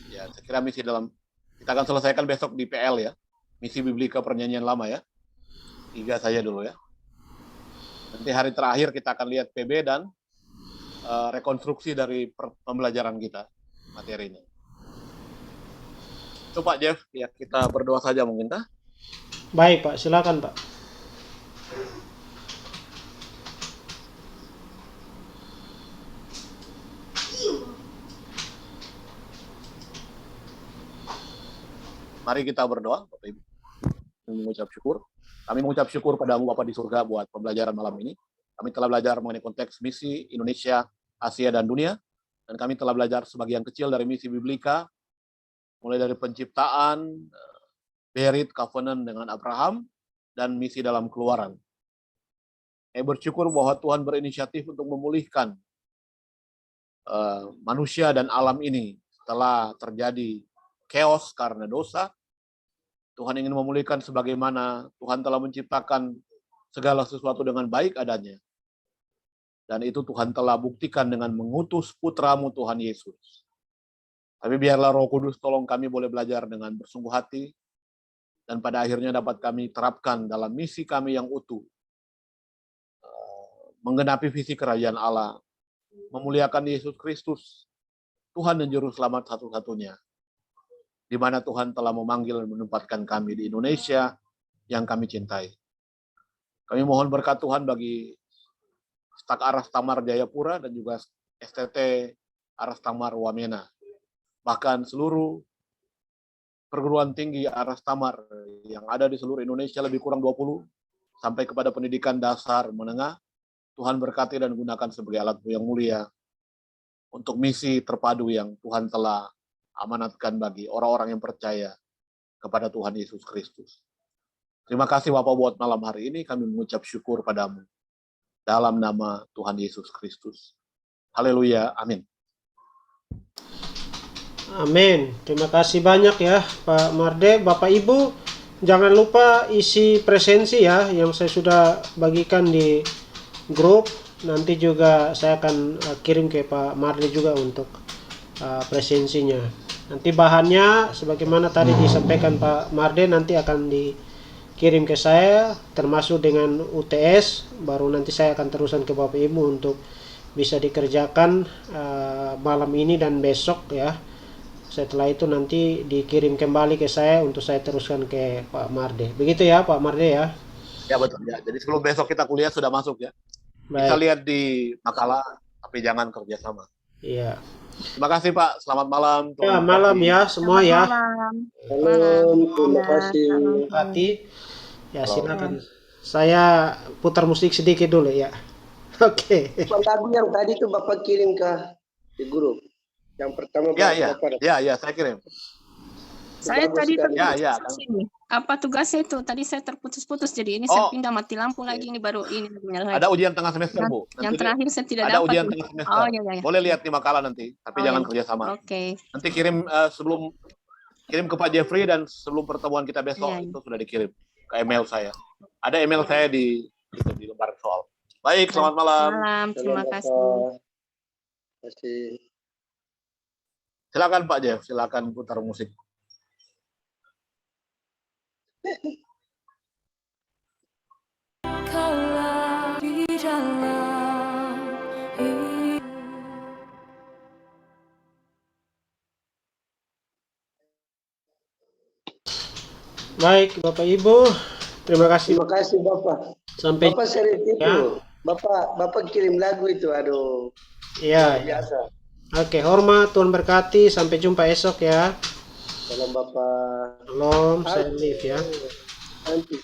A: ya saya kira misi dalam kita akan selesaikan besok di PL ya. Misi biblika perjanjian lama ya. 3 saja dulu ya. Nanti hari terakhir kita akan lihat PB dan rekonstruksi dari pembelajaran kita materinya. Itu Pak Jeff, ya kita berdoa saja mungkin.
C: Baik Pak, silakan Pak.
A: Mari kita berdoa, Bapak Ibu. Mengucap syukur. Kami mengucap syukur padamu Bapa di surga buat pembelajaran malam ini. Kami telah belajar mengenai konteks misi Indonesia, Asia, dan dunia. Dan kami telah belajar sebagian kecil dari misi Biblika, mulai dari penciptaan, Berit, Covenant dengan Abraham, dan misi dalam keluaran. Kami bersyukur bahwa Tuhan berinisiatif untuk memulihkan manusia dan alam ini setelah terjadi chaos karena dosa. Tuhan ingin memulihkan sebagaimana Tuhan telah menciptakan segala sesuatu dengan baik adanya. Dan itu Tuhan telah buktikan dengan mengutus putramu Tuhan Yesus. Tapi biarlah Roh Kudus tolong kami boleh belajar dengan bersungguh hati, dan pada akhirnya dapat kami terapkan dalam misi kami yang utuh. Menggenapi visi kerajaan Allah, memuliakan Yesus Kristus, Tuhan dan Juru Selamat satu-satunya. Di mana Tuhan telah memanggil dan menempatkan kami di Indonesia yang kami cintai. Kami mohon berkat Tuhan bagi Stak Aras Tamar Jayapura dan juga STT Aras Tamar Wamena. Bahkan seluruh perguruan tinggi Aras Tamar yang ada di seluruh Indonesia lebih kurang 20 sampai kepada pendidikan dasar menengah. Tuhan berkati dan gunakan sebagai alat yang mulia untuk misi terpadu yang Tuhan telah amanatkan bagi orang-orang yang percaya kepada Tuhan Yesus Kristus. Terima kasih Bapak buat malam hari ini, kami mengucap syukur padamu. Dalam nama Tuhan Yesus Kristus. Haleluya, amin.
C: Amin. Terima kasih banyak ya Pak Marde. Bapak Ibu, jangan lupa isi presensi ya yang saya sudah bagikan di grup. Nanti juga saya akan kirim ke Pak Marde juga untuk presensinya. Nanti bahannya sebagaimana tadi disampaikan Pak Marde nanti akan dikirim ke saya termasuk dengan UTS, baru nanti saya akan teruskan ke Bapak Ibu untuk bisa dikerjakan malam ini dan besok ya. Setelah itu nanti dikirim kembali ke saya untuk saya teruskan ke Pak Marde. Begitu ya Pak Marde ya?
A: Ya betul ya. Jadi sebelum besok kita kuliah sudah masuk ya. Bisa
C: Baik.
A: lihat di makalah, tapi jangan kerjasama.
C: Iya.
A: Terima kasih Pak. Selamat malam.
C: Ya,
A: Tuhan
C: malam
A: memberkati.
C: ya semua ya.
D: Malam.
B: Salam, terima kasih.
C: Hati. Ya silakan. Saya putar musik sedikit dulu ya. Oke.
B: Lagu yang tadi tuh Bapak kirim ke di grup. Yang pertama
A: Ya,
B: Bapak.
A: saya kirim.
D: Saya
B: Bagus
D: tadi
B: sekali.
D: terputus ini. Apa tugasnya itu? Tadi saya terputus-putus, jadi ini saya pindah mati lampu lagi, ini baru ini menyalakan.
A: Ada ujian tengah semester, Bu.
D: Yang terakhir saya tidak
A: ada
D: dapat.
A: ujian
D: nih.
A: tengah semester.
D: Oh, iya.
A: Boleh lihat di makalah nanti, tapi
D: Oh,
A: jangan
D: iya.
A: kerjasama.
D: Oke.
A: Nanti kirim sebelum kirim ke Pak Jeffrey dan sebelum pertemuan kita besok
D: Iya.
A: itu sudah dikirim ke email saya. Ada email saya di lembar soal. Baik, selamat malam.
D: Malam, terima
B: Salam,
D: kasih.
B: Bapak. Terima kasih.
A: Silakan Pak Jeff, silakan putar musik.
E: Kalau di dalam hidup.
C: Baik Bapak Ibu, terima kasih.
B: Terima kasih Bapak.
C: Sampai
B: Bapak serius itu.
C: Ya.
B: Bapak kirim lagu itu, aduh.
C: ya.
B: Biasa.
C: Oke, hormat, Tuhan berkati. Sampai jumpa esok ya.
B: Salam Bapak.
C: Shalom, saya live ya.
B: Nanti.